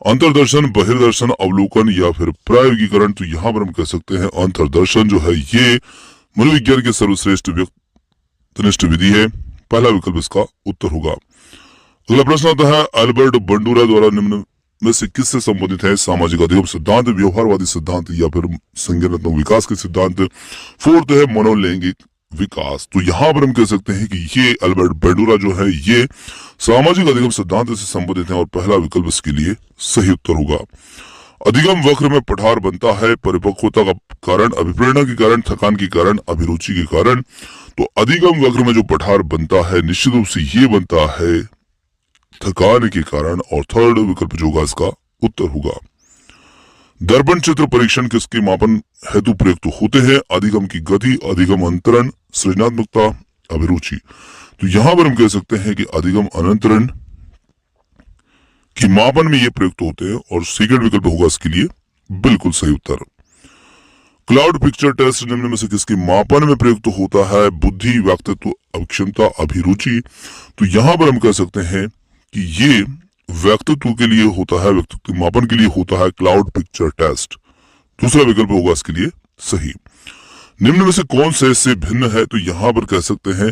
अंतर्दर्शन, बहिर्दर्शन, अवलोकन या फिर प्रायोगिकरण। तो यहाँ पर हम कह सकते हैं अंतर्दर्शन जो है ये मनोविज्ञान की सर्वश्रेष्ठ व्यक्तिनिष्ठ विधि है। पहला विकल्प इसका उत्तर होगा। अगला प्रश्न आता है, अल्बर्ट बंडूरा द्वारा निम्न में से किससे संबंधित है? सामाजिक अधिगम सिद्धांत, व्यवहारवादी सिद्धांत या फिर संज्ञानात्मक विकास के सिद्धांत। फोर्थ है मनोलैंगिक विकास। तो यहां पर हम कह सकते हैं कि ये अल्बर्ट बैंडुरा जो है ये सामाजिक अधिगम सिद्धांत से संबंधित है और पहला विकल्प इसके लिए सही उत्तर होगा। अधिगम वक्र में पठार बनता है परिपक्वता का कारण, अभिप्रेरणा के कारण, थकान के कारण, अभिरुचि के कारण। तो अधिगम वक्र में जो पठार बनता है निश्चित रूप से ये बनता है थकान के कारण, और थर्ड विकल्प जो होगा इसका उत्तर होगा। दर्पण चित्र परीक्षण किसके मापन हेतु प्रयुक्त होते हैं? अधिगम की गति, अधिगम अंतरण, सृजनात्मकता, अभिरुचि। तो यहां पर हम कह सकते हैं कि अधिगम अंतरण की मापन में ये प्रयुक्त होते हैं, और सेकंड विकल्प होगा इसके लिए बिल्कुल सही उत्तर। क्लाउड पिक्चर टेस्ट निम्न में से किसके मापन में प्रयुक्त होता है? बुद्धि, व्यक्तित्व, अक्षमता, अभिरुचि। तो यहां पर हम कह सकते हैं कि ये व्यक्तित्व के लिए होता है, व्यक्तित्व मापन के लिए होता है क्लाउड पिक्चर टेस्ट। दूसरा विकल्प होगा इसके लिए सही। निम्न में से कौन से इससे भिन्न है? तो यहां पर कह सकते हैं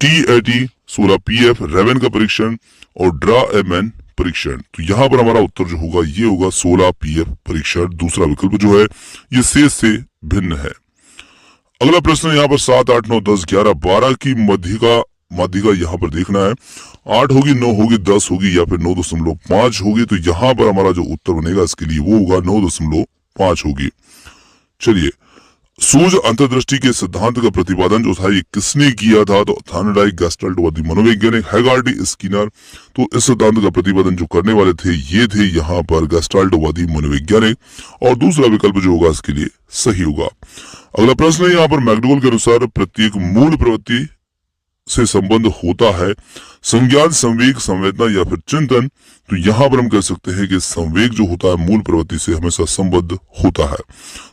TAT, 16 PF, रेवेन का परीक्षण और ड्रा-एमन परीक्षण। तो यहां पर हमारा उत्तर जो होगा ये होगा 16 PF परीक्षण। दूसरा विकल्प जो है ये से भिन्न है। अगला प्रश्न यहाँ पर 7, 8, 9, 10, 11, 12 की माध्यिका यहाँ पर देखना है। 8 होगी, 9 होगी, 10 होगी या फिर 9.5 होगी। तो यहाँ पर हमारा जो उत्तर बनेगा इसके लिए वो होगा 9.5 होगी। चलिए, सूझ अंतर्दृष्टि के सिद्धांत का प्रतिपादन जो था ये किसने किया था? तो थॉर्नडाइक, गेस्टाल्टवादी मनोवैज्ञानिक, हैगार्डी, स्किनर। तो इस सिद्धांत का प्रतिपादन जो करने वाले थे ये थे यहाँ पर गेस्टाल्टवादी मनोवैज्ञानिक, और दूसरा विकल्प जो होगा इसके लिए सही होगा। अगला प्रश्न है यहाँ पर मैकडोगल के अनुसार प्रत्येक मूल प्रवृत्ति से संबंध होता है संज्ञान, संवेग, संवेदना या फिर चिंतन। तो यहां पर हम कह सकते हैं कि संवेग जो होता है मूल प्रवृत्ति से हमेशा संबद्ध होता है।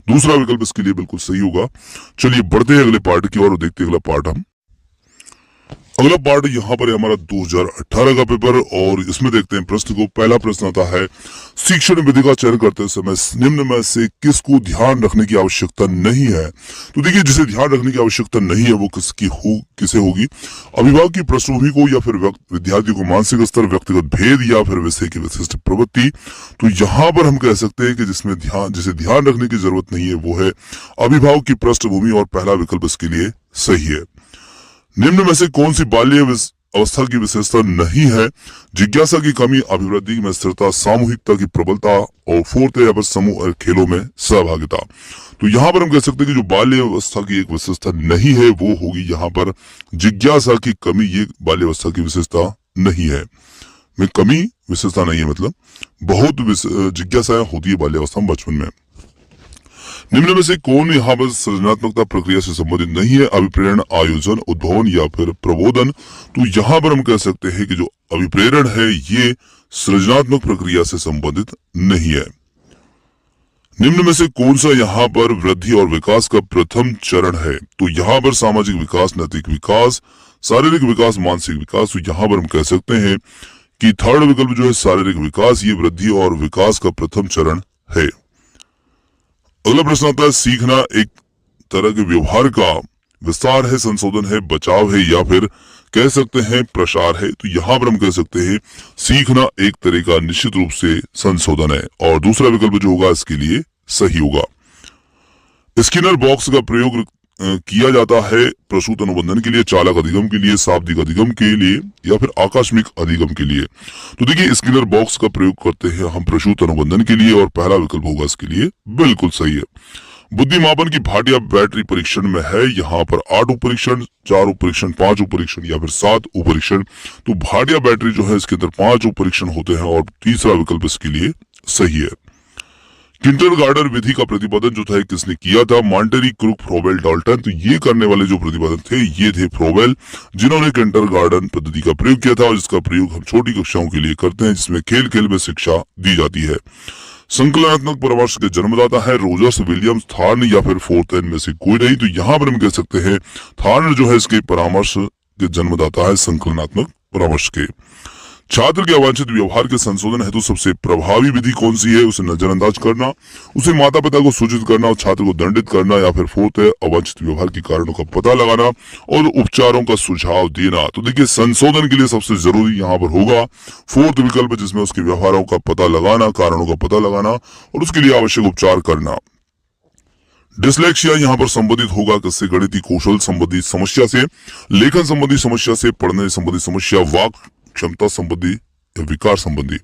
दूसरा विकल्प इसके लिए बिल्कुल सही होगा। चलिए बढ़ते हैं अगले पार्ट की ओर और देखते हैं अगला पार्ट हम। अगला पार्ट यहाँ पर है हमारा 2018 का पेपर, और इसमें देखते हैं प्रश्न को। पहला प्रश्न आता है शिक्षण विधि का चयन करते समय निम्न में से किसको ध्यान रखने की आवश्यकता नहीं है? तो देखिए, जिसे ध्यान रखने की आवश्यकता नहीं है वो किसे होगी? अभिभावक की पृष्ठभूमि को, या फिर विद्यार्थी को मानसिक स्तर, व्यक्तिगत भेद, या फिर विषय की विशिष्ट प्रवृत्ति। तो यहाँ पर हम कह सकते हैं कि जिसे ध्यान रखने की जरूरत नहीं है वो है अभिभावक की पृष्ठभूमि, और पहला विकल्प इसके लिए सही है। निम्न में से कौन सी बाल्य अवस्था की विशेषता नहीं है? जिज्ञासा की कमी, अभिवृद्धि में स्थिरता, सामूहिकता की प्रबलता, और फोर्थ है यहाँ पर समूह खेलों में सहभागिता। तो यहाँ पर हम कह सकते हैं कि जो बाल्य अवस्था की एक विशेषता नहीं है वो होगी यहाँ पर जिज्ञासा की कमी। ये बाल्य अवस्था की विशेषता नहीं है, में कमी विशेषता नहीं है, मतलब बहुत जिज्ञासाएं होती है बाल्य अवस्था में, बचपन में। निम्न में से कौन यहाँ पर सृजनात्मकता प्रक्रिया से संबंधित नहीं है? अभिप्रेरण, आयोजन, उद्भावन या फिर प्रबोधन। तो यहाँ पर हम कह सकते हैं कि जो अभिप्रेरण है ये सृजनात्मक प्रक्रिया से संबंधित नहीं है। निम्न में से कौन सा यहाँ पर वृद्धि और विकास का प्रथम चरण है? तो यहाँ पर सामाजिक विकास, नैतिक विकास, शारीरिक विकास, मानसिक विकास। तो यहाँ पर हम कह सकते हैं कि थर्ड विकल्प जो है शारीरिक विकास, ये वृद्धि और विकास का प्रथम चरण है। अगला प्रश्न आता है सीखना एक तरह के व्यवहार का विस्तार है, संशोधन है, बचाव है, या फिर कह सकते हैं प्रसार है। तो यहाँ पर हम कह सकते हैं सीखना एक तरह का निश्चित रूप से संशोधन है, और दूसरा विकल्प जो होगा इसके लिए सही होगा। स्किनर बॉक्स का प्रयोग किया जाता है प्रसूत अनुबंधन के लिए, चालक अधिगम के लिए, शाब्दिक अधिगम के लिए, या फिर आकस्मिक अधिगम के लिए। तो देखिए, स्किनर बॉक्स का प्रयोग करते हैं हम प्रसूत अनुबंधन के लिए, और पहला विकल्प होगा इसके लिए बिल्कुल सही है। बुद्धिमापन की भाटिया बैटरी परीक्षण में है यहाँ पर 8 उप परीक्षण, 4 उप परीक्षण, 5 उप परीक्षण या फिर 7 उप परीक्षण। तो भाटिया बैटरी जो है इसके अंदर 5 उप परीक्षण होते हैं, और तीसरा विकल्प इसके लिए सही है। किंडरगार्टन विधि का प्रतिपादन जो था किसने किया था? मॉन्टेरी, क्रुक, फ्रोबेल, डाल्टन। तो ये करने वाले जो प्रतिपादन थे ये थे फ्रोबेल, जिन्होंने किंडरगार्टन पद्धति का प्रयोग किया था, और जिसका प्रयोग हम छोटी कक्षाओं के लिए करते हैं, जिसमें खेल खेल में शिक्षा दी जाती है। संकलनात्मक परामर्श के जन्मदाता है रोजर्स, विलियम्स, थार्न या फिर फोर्टन में से कोई नहीं। तो यहाँ पर हम कह सकते हैं थार्न जो है इसके परामर्श के जन्मदाता है, संकलनात्मक परामर्श के। छात्र के अवांछित व्यवहार के संशोधन हेतु सबसे प्रभावी विधि कौन सी है? उसे नजरअंदाज करना, उसे माता पिता को सूचित करना, और छात्र को दंडित करना, या फिर फोर्थ है अवांछित व्यवहार के कारणों का पता लगाना और उपचारों का सुझाव देना। तो देखिए, संशोधन के लिए सबसे जरूरी यहाँ पर होगा फोर्थ विकल्प, जिसमें उसके व्यवहारों का पता लगाना, कारणों का पता लगाना और उसके लिए आवश्यक उपचार करना। डिसलेक्सिया यहाँ पर संबंधित होगा किससे? गणितीय कौशल संबंधी समस्या से, लेखन संबंधी समस्या से, पढ़ने संबंधी समस्या, वाक क्षमता संबंधी या विकार संबंधी।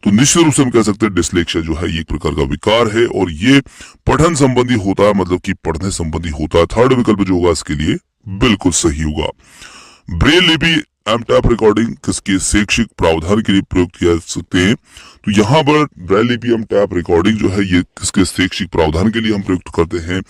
तो निश्चित रूप से हम कह सकते हैं डिसलेक्सिया जो है ये एक प्रकार का विकार है और ये पठन संबंधी होता है, मतलब कि पढ़ने संबंधी होता है। थर्ड विकल्प जो होगा इसके लिए बिल्कुल सही होगा। ब्रेल लिपि एमटैप रिकॉर्डिंग किसके शैक्षिक प्रावधान के लिए प्रयोग किया जा सकते हैं? तो यहाँ पर ब्रेल लिपि एमटैप रिकॉर्डिंग जो है ये किसके शैक्षिक प्रावधान के लिए हम प्रयुक्त करते हैं?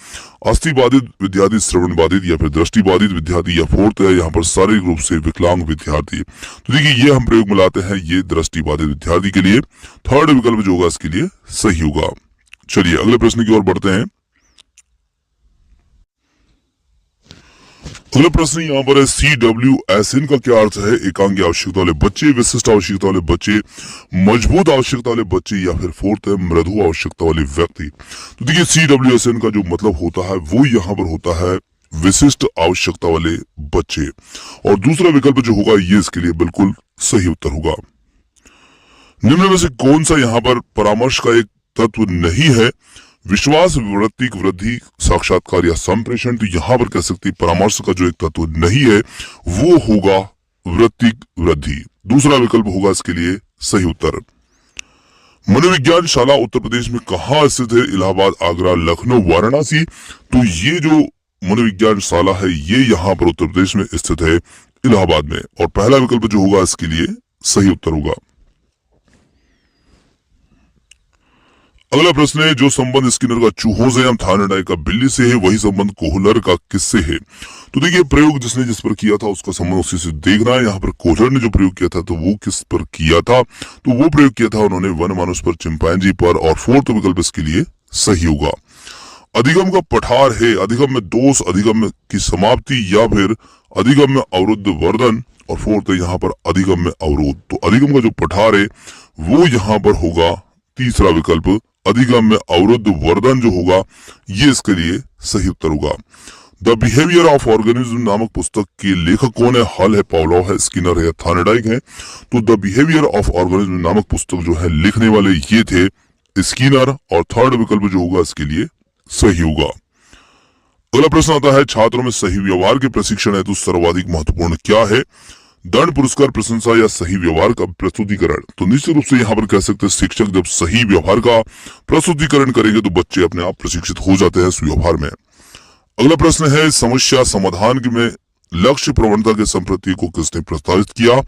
अस्थि बाधित विद्यार्थी, श्रवण बाधित या फिर दृष्टि बाधित विद्यार्थी, या फोर्थ है यहाँ पर शारीरिक रूप से विकलांग विद्यार्थी। तो देखिए ये हम प्रयोग में लाते हैं ये दृष्टि बाधित विद्यार्थी के लिए। थर्ड विकल्प जो होगा इसके लिए सही होगा। चलिए अगले प्रश्न की ओर बढ़ते हैं। अगला प्रश्न यहाँ पर है CWSN का क्या अर्थ है? एकांगी आवश्यकता वाले बच्चे, विशिष्ट आवश्यकता वाले बच्चे, मजबूत आवश्यकता वाले बच्चे, या फिर फोर्थ है मृदु आवश्यकता वाले व्यक्ति। तो देखिए CWSN का जो मतलब होता है वो यहाँ पर होता है विशिष्ट आवश्यकता वाले बच्चे, और दूसरा विकल्प जो होगा ये इसके लिए बिल्कुल सही उत्तर होगा। निम्न में से कौन सा यहाँ पर परामर्श का एक तत्व नहीं है? विश्वास, वृत्तिक वृद्धि, साक्षात्कार या संप्रेषण। तो यहाँ पर कह सकते परामर्श का जो एक तत्व नहीं है वो होगा वृत्तिक वृद्धि। दूसरा विकल्प होगा इसके लिए सही उत्तर। मनोविज्ञान शाला उत्तर प्रदेश में कहाँ स्थित है? इलाहाबाद, आगरा, लखनऊ, वाराणसी। तो ये जो मनोविज्ञान शाला है ये यहाँ पर उत्तर प्रदेश में स्थित है, इलाहाबाद में, और पहला विकल्प जो होगा इसके लिए सही उत्तर होगा। अगला प्रश्न है जो संबंध स्किनर का चूहों से या थायरॉइड का बिल्ली से है वही संबंध कोहलर का किससे है? तो देखिए प्रयोग जिसने जिस पर किया था उसका संबंध उसी से देखना है। यहाँ पर कोहलर ने जो प्रयोग किया था तो वो किस पर किया था? तो वो प्रयोग किया था उन्होंने वन मानुष पर, चिंपैंजी पर, और फोर्थ विकल्प इसके लिए सही होगा। अधिगम का पठार है, अधिगम में दोष, अधिगम की समाप्ति, या फिर अधिगम में अवरुद्ध वर्धन, और फोर्थ है यहाँ पर अधिगम में अवरोध। तो अधिगम का जो पठार है वो यहाँ पर होगा तीसरा विकल्प, अधिगम में अवरुद्ध वर्धन जो होगा ये इसके लिए सही उत्तर होगा। द बिहेवियर ऑफ ऑर्गेनिज्म नामक पुस्तक के लेखक कौन है? हल है, पावलोव है, स्किनर है, थायरॉइड है। तो द बिहेवियर ऑफ ऑर्गेनिज्म नामक पुस्तक जो है लिखने वाले ये थे स्किनर, और थर्ड विकल्प जो होगा इसके लिए सही होगा। अगला प्रश्न आता है छात्रों में सही व्यवहार के प्रशिक्षण हेतु सर्वाधिक महत्वपूर्ण क्या है? दंड, पुरस्कार, प्रशंसा, या सही व्यवहार का प्रस्तुतिकरण। तो निश्चित रूप से यहाँ पर कह सकते हैं शिक्षक जब सही व्यवहार का प्रस्तुतिकरण करेंगे तो बच्चे अपने आप प्रशिक्षित हो जाते हैं सुव्यवहार में। अगला प्रश्न है समस्या समाधान में लक्ष्य प्रवणता के संप्रति को किसने प्रस्तावित किया?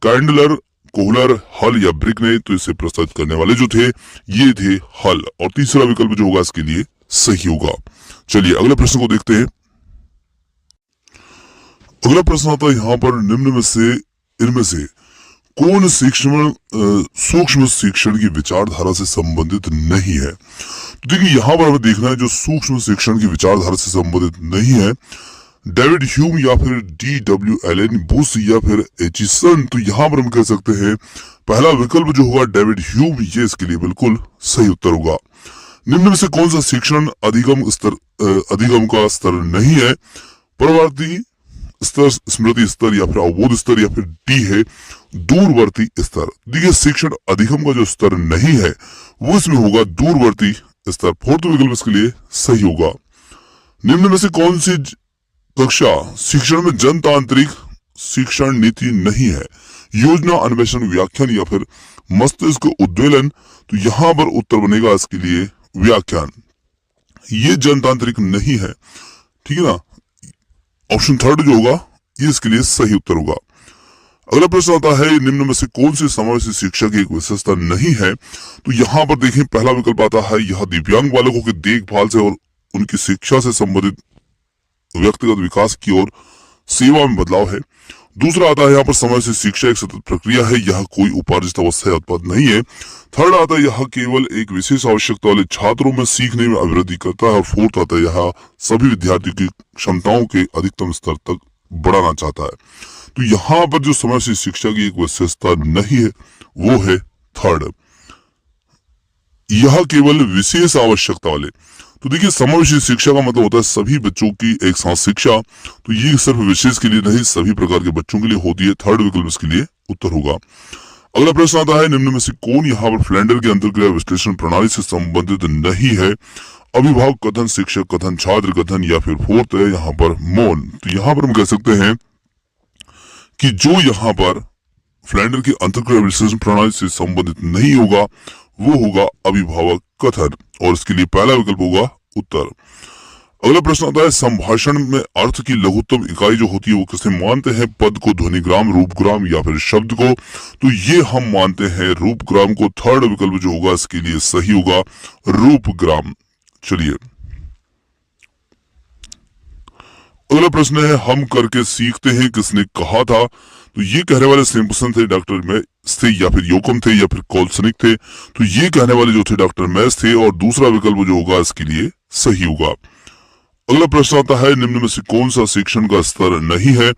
कैंडलर, कोहलर, हल या ब्रिक ने। तो इसे प्रस्तावित करने वाले जो थे ये थे हल, और तीसरा विकल्प जो होगा इसके लिए सही होगा। चलिए अगले प्रश्न को देखते हैं। अगला प्रश्न आता है यहाँ पर निम्न में से इनमें से कौन सूक्ष्म शिक्षण की विचारधारा से संबंधित नहीं है? तो देखिए यहाँ पर हमें देखना है जो सूक्ष्म शिक्षण की विचारधारा से संबंधित नहीं है, डेविड ह्यूम या फिर D.W. एलन बुश या फिर एचिसन। तो यहाँ पर हम कह सकते हैं पहला विकल्प जो होगा डेविड ह्यूम ये इसके लिए बिल्कुल सही उत्तर होगा। निम्न में से कौन सा शिक्षण अधिगम का स्तर नहीं है? परवर्ती स्तर, स्मृति स्तर, या फिर अवबोध स्तर, या फिर डी है दूरवर्ती स्तर। देखिए शिक्षण अधिगम का जो स्तर नहीं है वो इसमें होगा दूरवर्ती स्तर। फोर्थ विकल्प इसके लिए सही होगा। निम्न में से कौन सी कक्षा शिक्षण में जनतांत्रिक शिक्षण नीति नहीं है? योजना, अन्वेषण, व्याख्यान, या फिर मस्तिष्क उद्वेलन। तो यहां पर उत्तर बनेगा इसके लिए व्याख्यान। ये जनतांत्रिक नहीं है, ठीक है ना। ऑप्शन थर्ड जो होगा ये इसके लिए सही उत्तर होगा। अगला प्रश्न आता है निम्न में से कौन से समावेशी शिक्षा की एक विशेषता नहीं है? तो यहाँ पर देखें पहला विकल्प आता है यह दिव्यांग बालकों की देखभाल से और उनकी शिक्षा से संबंधित व्यक्तिगत विकास की ओर सेवा में बदलाव है। दूसरा आता है यहाँ पर समावेशी शिक्षा एक सतत प्रक्रिया है, यह कोई उपार्जित अवस्था या उत्पाद नहीं है। थर्ड आता है यह केवल एक विशेष आवश्यकता वाले छात्रों में सीखने में अभिवृद्धि करता है। और फोर्थ आता है यह सभी विद्यार्थियों की क्षमताओं के अधिकतम स्तर तक बढ़ाना चाहता है। तो यहाँ पर जो समावेशी शिक्षा की एक विशेषता नहीं है वो है थर्ड, यह केवल विशेष आवश्यकता वाले। तो देखिए समावेशी शिक्षा का मतलब होता है सभी बच्चों की एक साथ शिक्षा, तो ये सिर्फ विशेष के लिए नहीं सभी प्रकार के बच्चों के लिए होती है। थर्ड विकल्प इसके लिए उत्तर होगा। अगला प्रश्न आता है, निम्न में से कौन यहाँ पर फ्लैंडर के अंतरक्रिया विश्लेषण प्रणाली से संबंधित नहीं है? अभिभावक कथन, शिक्षक कथन, छात्र कथन या फिर फोर्थ है यहाँ पर मौन। तो यहाँ पर हम कह सकते हैं कि जो यहाँ पर फ्लैंडर की अंतरक्रिया विश्लेषण प्रणाली से संबंधित नहीं होगा वो होगा अभिभावक कथन, और इसके लिए पहला विकल्प होगा उत्तर। अगला प्रश्न आता है, संभाषण में अर्थ की लघुत्तम इकाई जो होती है वो किसे मानते हैं? पद को, ध्वनिग्राम, रूपग्राम या फिर शब्द को? तो ये हम मानते हैं रूपग्राम को। थर्ड विकल्प जो होगा इसके लिए सही होगा रूपग्राम। चलिए अगला प्रश्न है, हम करके सीखते हैं किसने कहा था? तो ये कहने वाले सिम्पसन थे, डॉक्टर मैथ्स थे या फिर योकम थे या फिर कोल्सनिक थे? तो ये कहने वाले जो थे डॉक्टर मैथ्स थे, और दूसरा विकल्प जो होगा इसके लिए सही होगा। अगला प्रश्न आता है, निम्न में से कौन सा शिक्षण का स्तर नहीं है?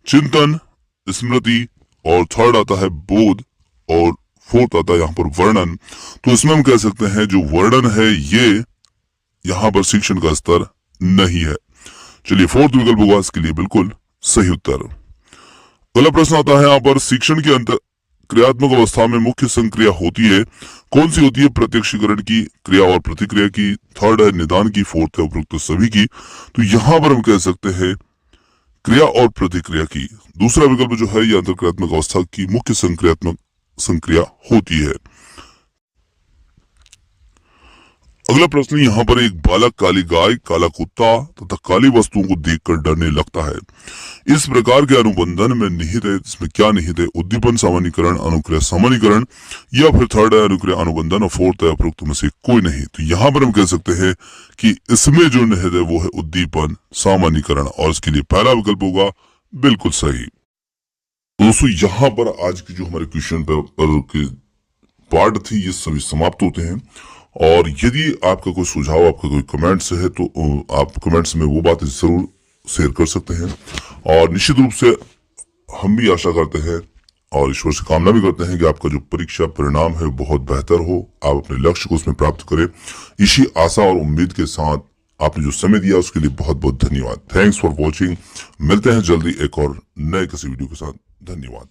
चिंतन, स्मृति, और थर्ड आता है बोध, और फोर्थ आता है यहाँ पर वर्णन। तो इसमें हम कह सकते हैं जो वर्णन है ये यहाँ पर शिक्षण का स्तर नहीं है। चलिए फोर्थ विकल्प होगा इसके लिए बिल्कुल सही उत्तर। अगला प्रश्न आता है यहाँ पर, शिक्षण की अंतर क्रियात्मक अवस्था में मुख्य संक्रिया होती है, कौन सी होती है? प्रत्यक्षीकरण की, क्रिया और प्रतिक्रिया की, थर्ड है निदान की, फोर्थ है उपरोक्त सभी की। तो यहां पर हम कह सकते हैं क्रिया और प्रतिक्रिया की। दूसरा विकल्प जो है यह अंतरक्रियात्मक अवस्था की मुख्य संक्रियात्मक संक्रिया होती है। अगला प्रश्न, यहाँ पर एक बालक काली गाय, काला कुत्ता तथा काली वस्तुओं को देखकर डरने लगता है। इस प्रकार के अनुबंधन में निहित है, इसमें क्या निहित है? उद्दीपन, सामान्यीकरण, अनुक्रिया, सामान्यीकरण, या फिर थर्ड है अनुक्रिया, अनुबंधन, और फोर्थ है उपरोक्त में से कोई नहीं। तो यहाँ पर हम कह सकते हैं कि इसमें जो निहित है वो है उद्दीपन, सामान्यीकरण, और इसके लिए पहला विकल्प होगा बिल्कुल सही। दोस्तों यहाँ पर आज की जो हमारे क्वेश्चन पेपर के पार्ट थी ये सभी समाप्त होते हैं, और यदि आपका कोई सुझाव, आपका कोई कमेंट्स है तो आप कमेंट्स में वो बातें जरूर शेयर कर सकते हैं। और निश्चित रूप से हम भी आशा करते हैं और ईश्वर से कामना भी करते हैं कि आपका जो परीक्षा परिणाम है बहुत बेहतर हो, आप अपने लक्ष्य को उसमें प्राप्त करें। इसी आशा और उम्मीद के साथ आपने जो समय दिया उसके लिए बहुत बहुत धन्यवाद। Thanks for watching. मिलते हैं जल्दी एक और नए किसी वीडियो के साथ। धन्यवाद।